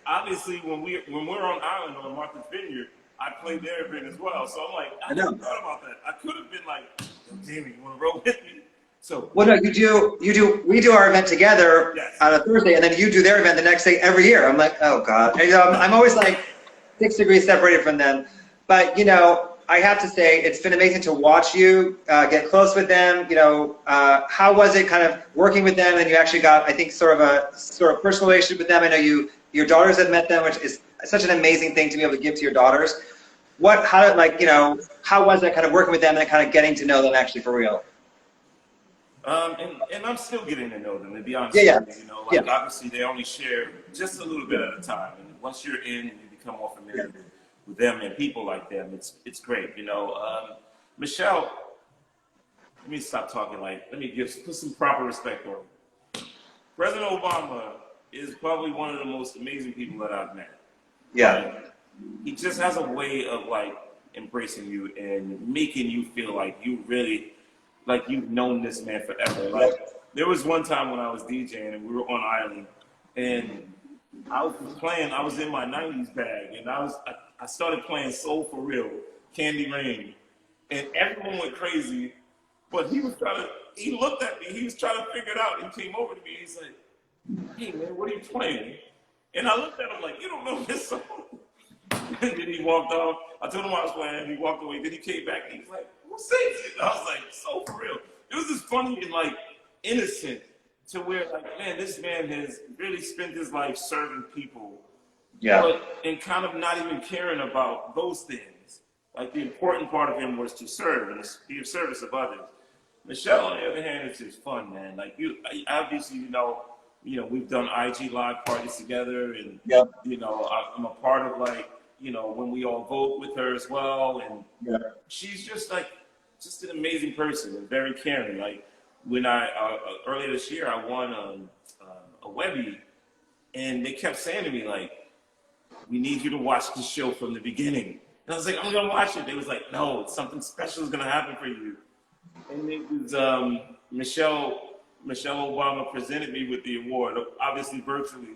obviously, when we're on Island or Martha's Vineyard, I played their event as well. So I'm like, I never thought about that. I could have been like, Jamie, you want to roll with me? So. Well, no, we do our event together on a Thursday, and then you do their event the next day every year. I'm like, oh God. And, I'm always like 6 degrees separated from them. But, you know, I have to say, it's been amazing to watch you get close with them. You know, how was it kind of working with them? And you actually got, I think, sort of personal relationship with them. I know your daughters have met them, which is such an amazing thing to be able to give to your daughters. How was that kind of working with them and kind of getting to know them actually for real? And I'm still getting to know them, to be honest with you. You know, like obviously they only share just a little bit at a time. And once you're in and you become more familiar with them and people like them, it's great. You know, Michelle, let me stop talking let me put some proper respect on her. President Obama is probably one of the most amazing people that I've met. Yeah. He just has a way of like embracing you and making you feel like you really, like you've known this man forever. Like there was one time when I was DJing and we were on Island and I was in my 90s bag and I started playing Soul for Real, Candy Rain, and everyone went crazy. But he looked at me, he was trying to figure it out, and he came over to me, and he's like, hey man, what are you playing? And I looked at him like, you don't know this song? And then he walked off. I told him I was playing, he walked away, then he came back, and he was like, who sings it? And I was like, Soul for Real. It was just funny and like innocent to where like, man, this man has really spent his life serving people. Yeah. And kind of not even caring about those things. Like the important part of him was to serve and be of service of others. Michelle, on the other hand, is just fun, man. Like obviously, you know, we've done IG live parties together, and you know, I'm a part of like, you know, when we all vote with her as well, and she's just like, just an amazing person and very caring. Like when earlier this year, I won a Webby, and they kept saying to me like, we need you to watch the show from the beginning. And I was like, I'm gonna watch it. They was like, no, something special is gonna happen for you. And it was Michelle Obama presented me with the award, obviously virtually.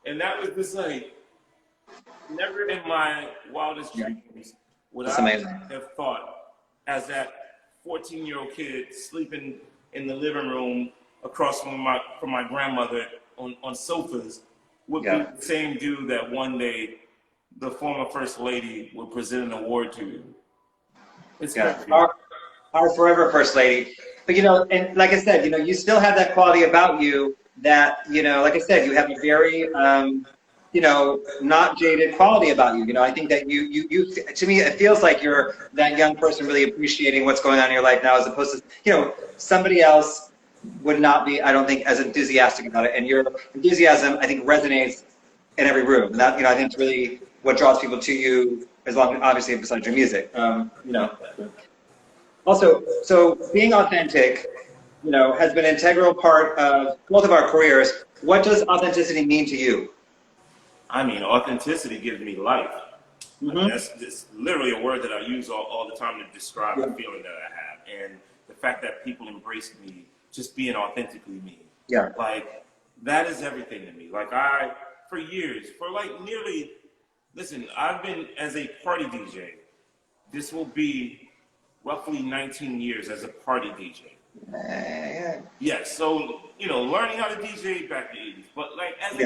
And that was just like, never in my wildest dreams would I have thought, as that 14-year-old kid sleeping in the living room across from my grandmother on sofas, would be the same dude that one day the former First Lady would present an award to. It's our forever First Lady. But, you know, and like I said, you know, you still have that quality about you that, you know, like I said, you have a very, you know, not jaded quality about you. You know, I think that you to me, it feels like you're that young person really appreciating what's going on in your life now, as opposed to, you know, somebody else would not be, I don't think, as enthusiastic about it. And your enthusiasm, I think, resonates in every room. And that, you know, I think it's really what draws people to you, as long as, obviously, besides your music. You know. Also, so being authentic, you know, has been an integral part of both of our careers. What does authenticity mean to you? I mean, authenticity gives me life. Mm-hmm. That's literally a word that I use all the time to describe the feeling that I have. And the fact that people embrace me, just being authentically me. Yeah. Like, that is everything to me. Like, for years, for like nearly, listen, I've been as a party DJ. This will be roughly 19 years as a party DJ. Yes, so, you know, learning how to DJ back in the 80s, but like as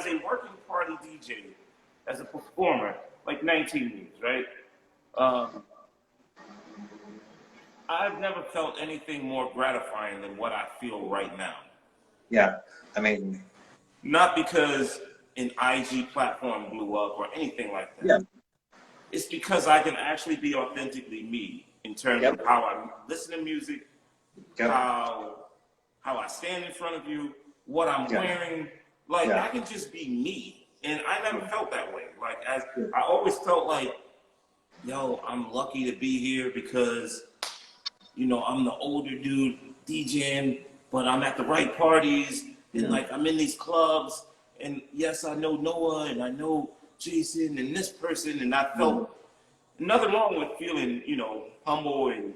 a working party DJ, as a performer, like 19 years, right? I've never felt anything more gratifying than what I feel right now. Yeah, amazing. Not because an IG platform blew up or anything like that. Yeah. It's because I can actually be authentically me in terms of how I listen to music, how I stand in front of you, what I'm wearing. Like, I can just be me. And I never felt that way. Like, I always felt like, yo, I'm lucky to be here because, you know, I'm the older dude DJing, but I'm at the right parties, and like I'm in these clubs, and yes, I know Noah, and I know Jason, and this person, and I felt nothing wrong with feeling, you know, humble and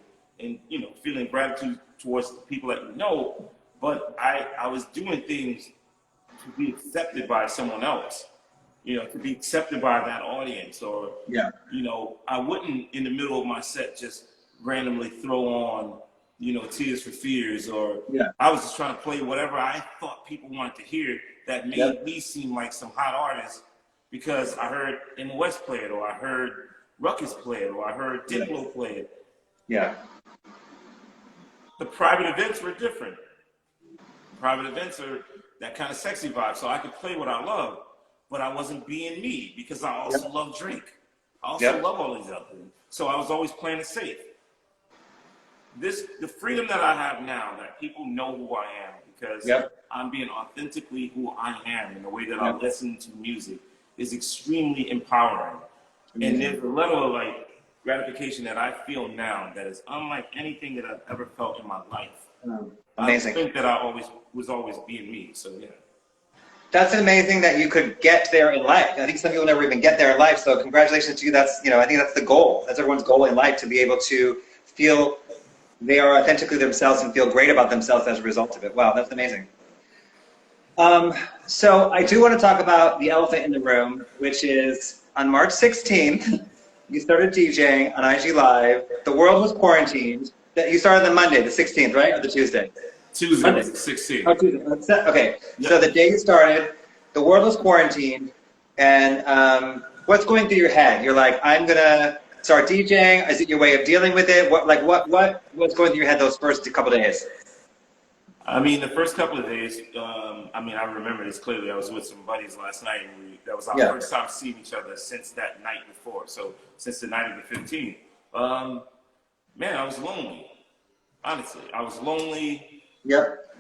you know, feeling gratitude towards the people that you know, but I was doing things to be accepted by someone else, you know, to be accepted by that audience, or, you know, I wouldn't in the middle of my set just randomly throw on, you know, Tears for Fears, or I was just trying to play whatever I thought people wanted to hear that made me seem like some hot artist because I heard Emma West play it, or I heard Ruckus play it, or I heard Diplo play it. Yeah. The private events were different. Private events are that kind of sexy vibe, so I could play what I love, but I wasn't being me because I also love Drake. I also love all these other things. So I was always playing it safe. The freedom that I have now, that people know who I am because I'm being authentically who I am in the way that I listen to music, is extremely empowering. And there's a level of like gratification that I feel now that is unlike anything that I've ever felt in my life. Amazing. I think that I was always being me, so That's amazing that you could get there in life. I think some people never even get there in life, so congratulations to you. That's, you know, I think that's the goal. That's everyone's goal in life, to be able to feel they are authentically themselves and feel great about themselves as a result of it. Wow, that's amazing. So I do want to talk about the elephant in the room, which is on March 16th, you started DJing on IG Live. The world was quarantined. You started on Monday, the 16th, right? Or the Tuesday? Tuesday was the 16th. Oh, Tuesday. Okay. Yep. So the day you started, the world was quarantined. And what's going through your head? You're like, I'm going to start DJing. Is it your way of dealing with it? What was going through your head those first couple of days? I mean, the first couple of days, I remember this clearly. I was with some buddies last night, and that was our first time seeing each other since that night before. So since the night of the 15th. Man, I was lonely. Honestly, I was lonely. Yep.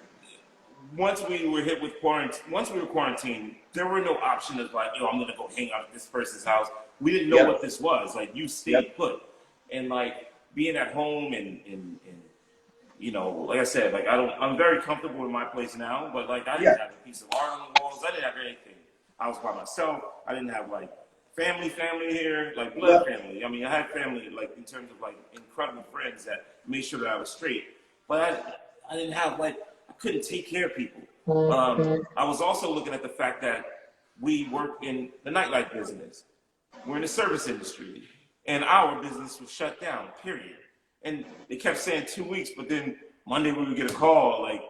Once we were hit with quarantine, there were no option of like, yo, I'm gonna go hang out at this person's house. We didn't know what this was. Like, you stayed put, and like being at home and you know, like I said, like I'm very comfortable in my place now, but like I didn't have a piece of art on the walls. I didn't have anything. I was by myself. I didn't have like family here, like blood family. I mean, I had family like in terms of like incredible friends that made sure that I was straight, but I didn't have like, I couldn't take care of people. I was also looking at the fact that we work in the nightlife business. We're in the service industry, and our business was shut down, period. And they kept saying 2 weeks, but then Monday we would get a call like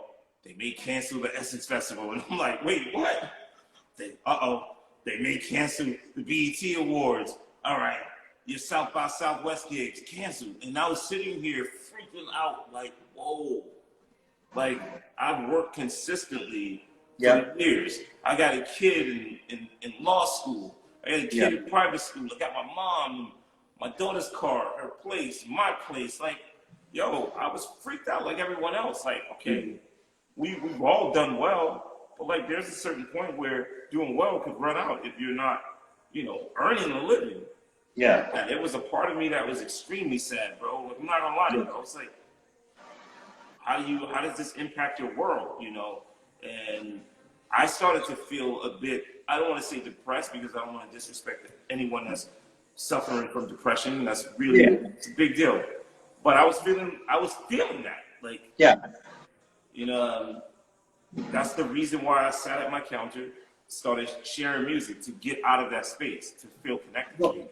they may cancel the Essence Festival, and I'm like, wait, what? They may cancel the BET Awards. All right, your South by Southwest gigs canceled, and I was sitting here freaking out like, whoa. Like, I've worked consistently for years. I got a kid in law school. I got a kid in private school. I got my mom, my daughter's car, her place, my place. Like, yo, I was freaked out like everyone else. Like, okay, we've all done well, but like there's a certain point where doing well could run out if you're not, you know, earning a living. Yeah. And it was a part of me that was extremely sad, bro. Like, I'm not gonna lie to you. I was like, how does this impact your world, you know? And I started to feel a bit, I don't want to say depressed because I don't want to disrespect anyone that's suffering from depression. That's really, it's a big deal. But I was feeling that. Like, you know, that's the reason why I sat at my counter, started sharing music to get out of that space, to feel connected to people.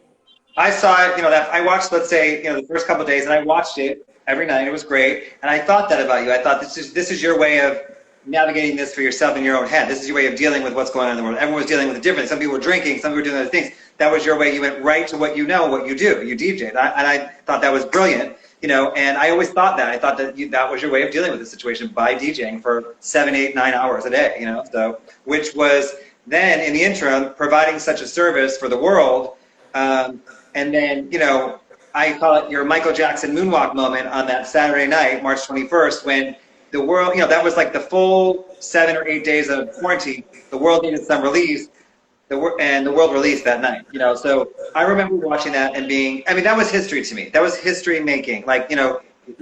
I saw it, you know, that I watched, let's say, you know, the first couple of days, and I watched it every night. It was great. And I thought that about you. I thought this is your way of navigating this for yourself in your own head. This is your way of dealing with what's going on in the world. Everyone was dealing with it differently. Some people were drinking, some people were doing other things. That was your way. You went right to what you know, what you do. You DJed. And I thought that was brilliant, you know, and I always thought that. I thought that that was your way of dealing with the situation by DJing for 7, 8, 9 hours a day, you know, so, which was then in the interim providing such a service for the world. And then, you know, I call it your Michael Jackson moonwalk moment on that Saturday night, March 21st, when the world, you know, that was like the full 7 or 8 days of quarantine. The world needed some release, and the world released that night, you know. So I remember watching that and being, I mean, that was history to me. That was history making. Like, you know,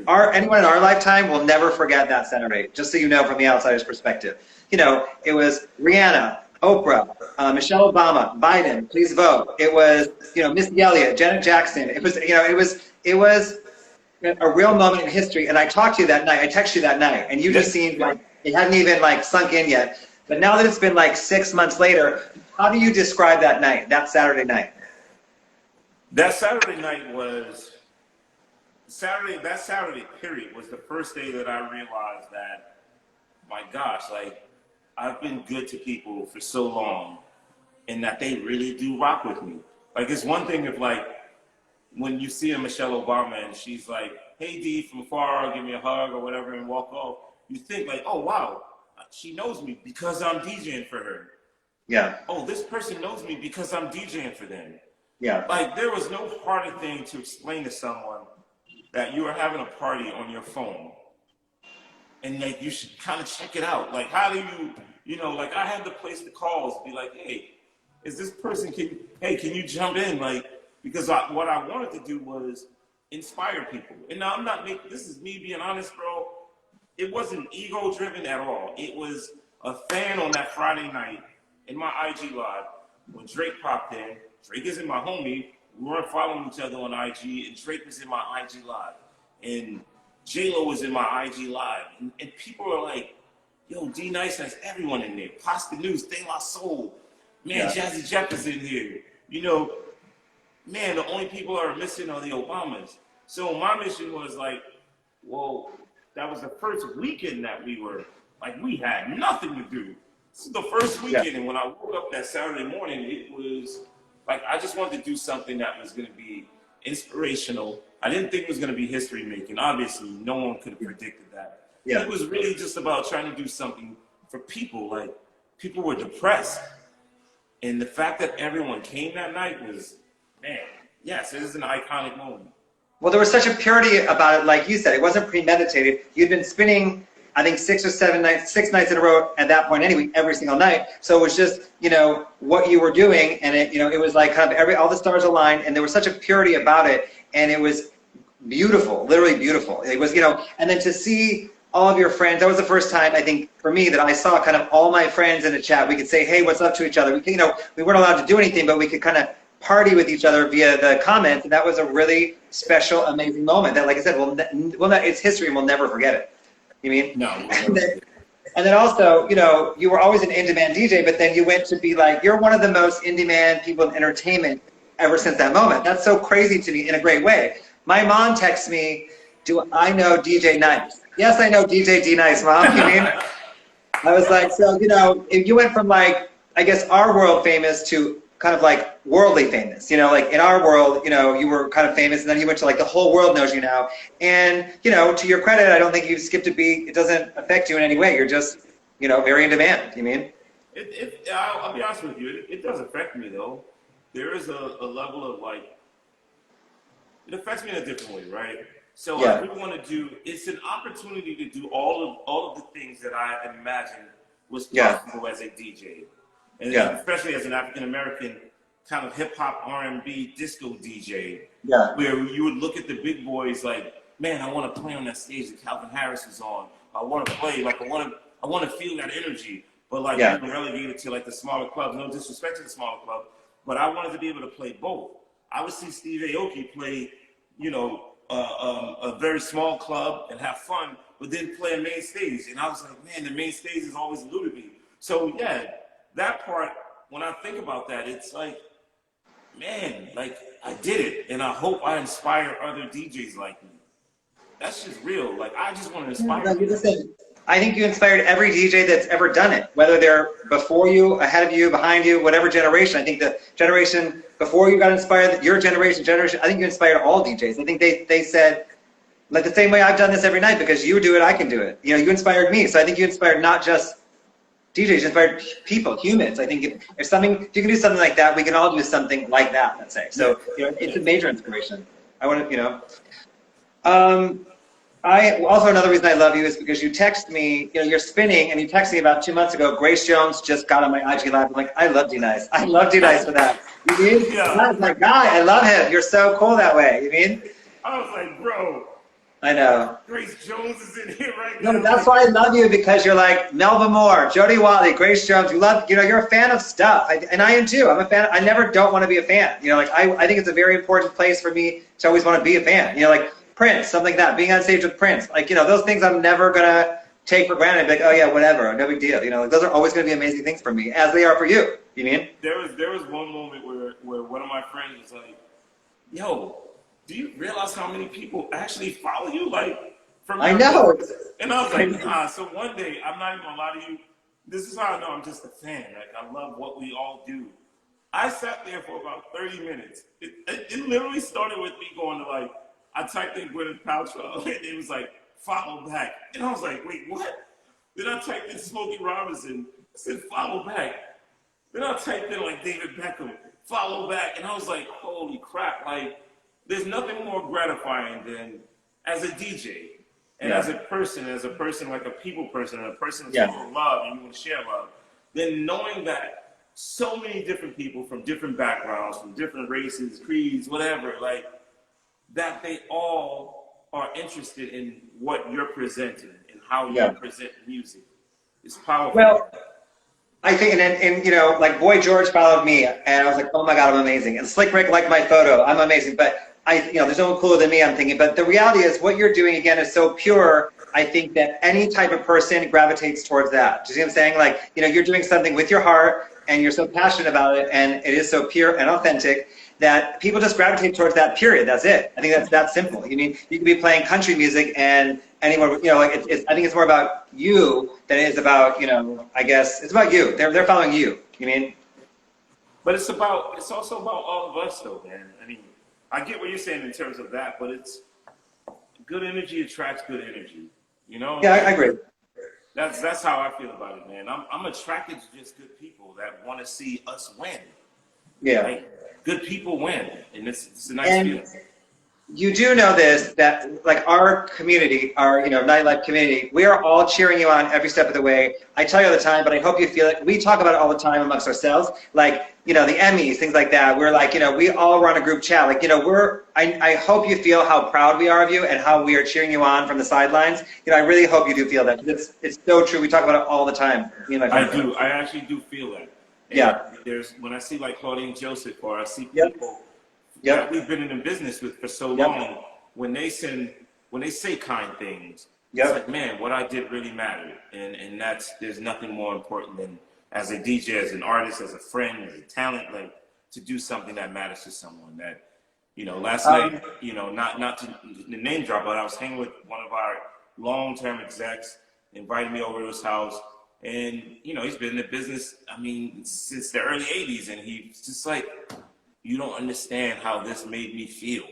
anyone in our lifetime will never forget that Saturday, just so you know from the outsider's perspective. You know, it was Rihanna, Oprah, Michelle Obama, Biden, please vote. It was, you know, Missy Elliott, Janet Jackson. It was, you know, it was a real moment in history. And I talked to you that night. I texted you that night, and you just seemed like it hadn't even like sunk in yet. But now that it's been like 6 months later, how do you describe that night, that Saturday night? That Saturday night was that Saturday period was the first day that I realized that, my gosh, like, I've been good to people for so long, and that they really do rock with me. Like, it's one thing if, like, when you see a Michelle Obama and she's like, hey, D, from afar, give me a hug or whatever and walk off, you think like, oh, wow, she knows me because I'm DJing for her. Yeah. Oh, this person knows me because I'm DJing for them. Yeah. Like, there was no harder thing to explain to someone that you are having a party on your phone. And like, you should kind of check it out. Like, how do you know, like, I had to place the calls, be like, hey, is this person, can you jump in? Like, because what I wanted to do was inspire people. And now this is me being honest, bro. It wasn't ego driven at all. It was a fan on that Friday night in my IG live when Drake popped in. Drake isn't my homie. We weren't following each other on IG, and Drake was in my IG live. And J-Lo was in my IG live. And people are like, yo, D-Nice has everyone in there. Pasta News, De La Soul. Man, Jazzy Jeff is in here. you know, man, the only people that are missing are the Obamas. So my mission was like, well, that was the first weekend that we had nothing to do. This is the first weekend, and when I woke up that Saturday morning, it was like I just wanted to do something that was going to be inspirational. I didn't think it was going to be history making. Obviously, no one could have predicted that. Yeah. It was really just about trying to do something for people. Like, people were depressed. And the fact that everyone came that night was, man, yes, it is an iconic moment. Well, there was such a purity about it, like you said. It wasn't premeditated. You'd been spinning, I think, 6 nights in a row at that point anyway, every single night. So it was just, you know, what you were doing, and it, you know, it was like kind of all the stars aligned, and there was such a purity about it, and it was beautiful, literally beautiful. It was, you know, and then to see all of your friends, that was the first time, I think, for me, that I saw kind of all my friends in a chat. We could say, hey, what's up to each other. We could, you know, we weren't allowed to do anything, but we could kind of party with each other via the comments, and that was a really special, amazing moment that, like I said, it's history and we'll never forget it. You mean? No. And then also, you know, you were always an in-demand DJ, but then you went to be like, you're one of the most in-demand people in entertainment ever since that moment. That's so crazy to me in a great way. My mom texts me, do I know DJ Nice? Yes, I know DJ D Nice, Mom. You mean? I was like, so, you know, if you went from like, I guess, our world famous to kind of like worldly famous, you know, like in our world, you know, you were kind of famous, and then you went to like the whole world knows you now. And, you know, to your credit, I don't think you've skipped a beat. It doesn't affect you in any way. You're just, you know, very in demand. You mean? I'll be honest with you. It does affect me though. There is a level of like, it affects me in a different way, right? So what I really want to do, it's an opportunity to do all of the things that I imagined was possible as a DJ. And especially as an African-American kind of hip-hop, R&B, disco DJ, where you would look at the big boys like, man, I want to play on that stage that Calvin Harris is on. I want to play, like I want to feel that energy. But like being relegated to like the smaller clubs, no disrespect to the smaller club, but I wanted to be able to play both. I would see Steve Aoki play, you know, a very small club and have fun, but then play a main stage. And I was like, man, the main stage has always eluded me. So that part, when I think about that, it's like, man, like I did it, and I hope I inspire other DJs like me. That's just real. Like, I just want to inspire people. I think you inspired every DJ that's ever done it, whether they're before you, ahead of you, behind you, whatever generation. I think the generation before you got inspired, your generation, I think you inspired all DJs. I think they said, like the same way I've done this every night, because you do it, I can do it. You know, you inspired me. So I think you inspired not just DJs, you inspired people, humans. I think if you can do something like that, we can all do something like that, let's say. So, you know, it's a major inspiration. I want to, you know. Also, another reason I love you is because you text me, you know, you're spinning, and you text me about 2 months ago, Grace Jones just got on my IG Live. I'm like, I love D-Nice. I love D-Nice for that. You mean? Yeah. I was like, guy, I love him. You're so cool that way. You mean? I was like, bro. I know. Grace Jones is in here right now. No, that's why I love you, because you're like Melba Moore, Jody Watley, Grace Jones. You love, you know, you're a fan of stuff. And I am too. I'm a fan. I never don't want to be a fan. You know, like I think it's a very important place for me to always want to be a fan. You know, like Prince, something like that, being on stage with Prince. Like, you know, those things I'm never going to take for granted. Be like, oh yeah, whatever, no big deal. You know, like, those are always going to be amazing things for me, as they are for you. You mean? There was one moment where one of my friends was like, yo, do you realize how many people actually follow you? Like, from I know. And I was like, nah. So one day, I'm not even gonna lie to you, this is how I know I'm just a fan. Like, I love what we all do. I sat there for about 30 minutes. It literally started with me going to like, I typed in Gwyneth Paltrow, and it was like, follow back. And I was like, wait, what? Then I typed in Smokey Robinson, I said, follow back. Then I typed in like David Beckham, follow back. And I was like, holy crap. Like, there's nothing more gratifying than as a DJ and as a person like a people person, and a person that's full of love and you want to share love, then knowing that so many different people from different backgrounds, from different races, creeds, whatever, like, that they all are interested in what you're presenting and how you present music. It's powerful. Well, I think, and you know, like Boy George followed me, and I was like, oh my God, I'm amazing. And Slick Rick liked my photo, I'm amazing. But you know, there's no one cooler than me, I'm thinking. But the reality is, what you're doing again is so pure. I think that any type of person gravitates towards that. Do you see what I'm saying? Like, you know, you're doing something with your heart, and you're so passionate about it, and it is so pure and authentic that people just gravitate towards that. Period. That's it. I think that's that simple. You mean you could be playing country music and anyone, you know, like I think it's more about you than it is about, you know, I guess it's about you. They're following you. You mean? But it's also about all of us, though, man. I mean, I get what you're saying in terms of that, but it's good energy attracts good energy. You know? Yeah, I agree. That's how I feel about it, man. I'm attracted to just good people that want to see us win. Yeah. Like, good people win, and it's a nice feeling. You do know this, that like our community, our, you know, nightlife community, we are all cheering you on every step of the way. I tell you all the time, but I hope you feel it. We talk about it all the time amongst ourselves, like, you know, the Emmys, things like that. We're like, you know, we all run a group chat. Like, you know, I hope you feel how proud we are of you and how we are cheering you on from the sidelines. You know, I really hope you do feel that. It's so true. We talk about it all the time. Me and my friends. I do. I actually do feel that. And yeah. When I see like Claudine Joseph, or I see people that we've been in the business with for so long, when they say kind things, it's like, man, what I did really mattered, and there's nothing more important than, as a DJ, as an artist, as a friend, as a talent, like, to do something that matters to someone. That, you know, last night, you know, not to name drop, but I was hanging with one of our long-term execs, invited me over to his house. And, you know, he's been in the business, I mean, since the early 80s. And he's just like, you don't understand how this made me feel.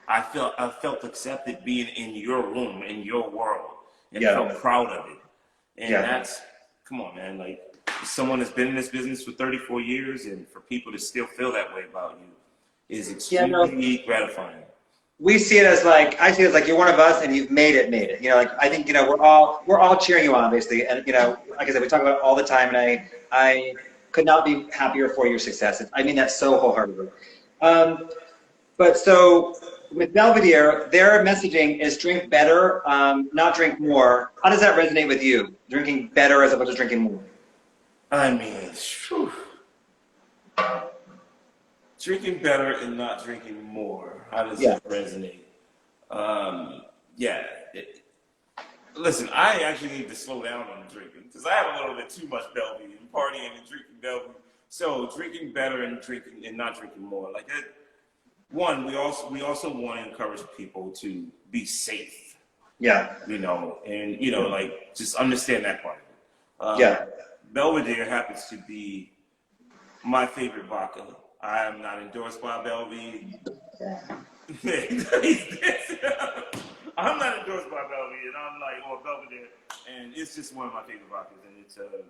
I felt accepted being in your room, in your world, and felt proud of it. And that's, come on, man, like, someone that's been in this business for 34 years, and for people to still feel that way about you is extremely gratifying. We see it as like, I see it as like, you're one of us and you've made it. You know, like, I think, you know, we're all cheering you on, basically. And, you know, like I said, we talk about it all the time, and I could not be happier for your success. I mean that so wholeheartedly. But so with Belvedere, their messaging is drink better, not drink more. How does that resonate with you? Drinking better as opposed to drinking more? I mean, whew. Drinking better and not drinking more. How does that resonate? Listen, I actually need to slow down on drinking because I have a little bit too much Belvedere and partying and drinking Belvedere. So drinking better and drinking and not drinking more. Like that. One, we also want to encourage people to be safe. Yeah. You know, and you know, like, just understand that part of it. Belvedere happens to be my favorite vodka. I am not endorsed by Belvedere. I'm not endorsed by Belvedere, and I'm like, oh, Belvedere, and it's just one of my favorite vodkas, and it's a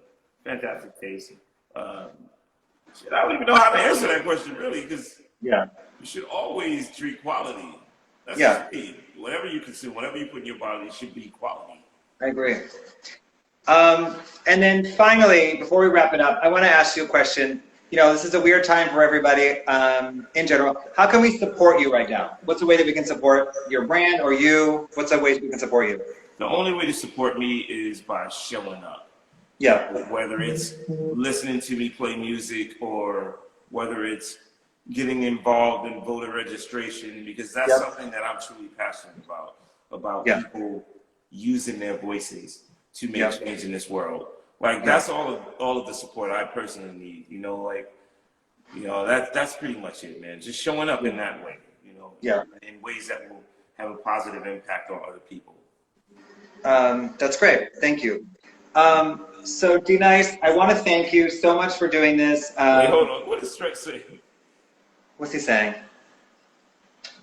fantastic taste. I don't even know how to answer that question, really, because you should always drink quality. That's the key. Whatever you consume, whatever you put in your body, it should be quality. I agree. And then finally, before we wrap it up, I want to ask you a question. You know, this is a weird time for everybody in general. How can we support you right now? What's the way that we can support your brand or you? What's the ways we can support you? The only way to support me is by showing up. Yeah. Whether it's listening to me play music or whether it's getting involved in voter registration, because that's something that I'm truly passionate about people using their voices to make change in this world. Like, that's all of the support I personally need, you know, like, you know, that's pretty much it, man. Just showing up in that way, you know, in ways that will have a positive impact on other people. That's great. Thank you. So, D-Nice, I want to thank you so much for doing this. Wait, hold on. What does Stretch say? What's he saying?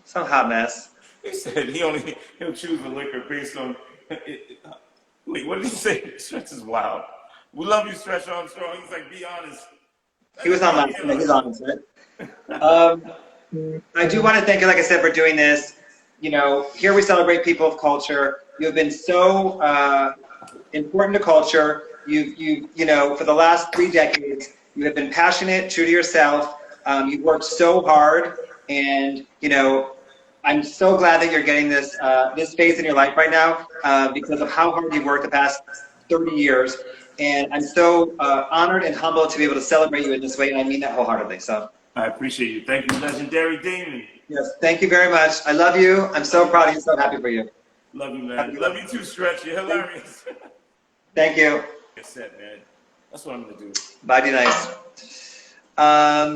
Some hot mess. He said he'll choose the liquor based on... Wait, what did he say? Stretch is wild. We love you, Stretch Armstrong. He's like, be honest. He was on last night. He's honest, right? I do want to thank you, like I said, for doing this. You know, here we celebrate people of culture. You have been so important to culture. You know, for the last 3 decades, you have been passionate, true to yourself. You've worked so hard, and you know, I'm so glad that you're getting this this phase in your life right now because of how hard you've worked the past 30 years. And I'm so honored and humbled to be able to celebrate you in this way, and I mean that wholeheartedly. So I appreciate you. Thank you, Legendary Damon. Yes, thank you very much. I love you. I'm so proud of you. So happy for you. Love you, man. Love you too, Stretch. You're hilarious. Thank you. Good set, man. That's what I'm gonna do. Bye, D-Nice.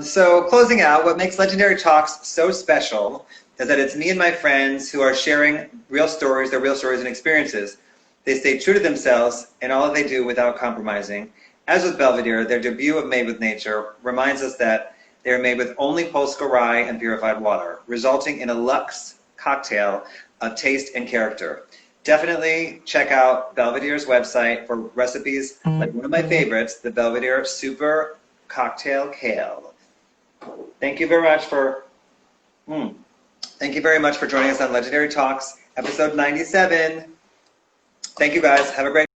So closing out, what makes Legendary Talks so special is that it's me and my friends who are sharing real stories, their real stories and experiences. They stay true to themselves in all that they do without compromising. As with Belvedere, their debut of Made with Nature reminds us that they are made with only Polska rye and purified water, resulting in a luxe cocktail of taste and character. Definitely check out Belvedere's website for recipes like one of my favorites, the Belvedere Super Cocktail Kale. Thank you very much for joining us on Legendary Talks, episode 97. Thank you guys. Have a great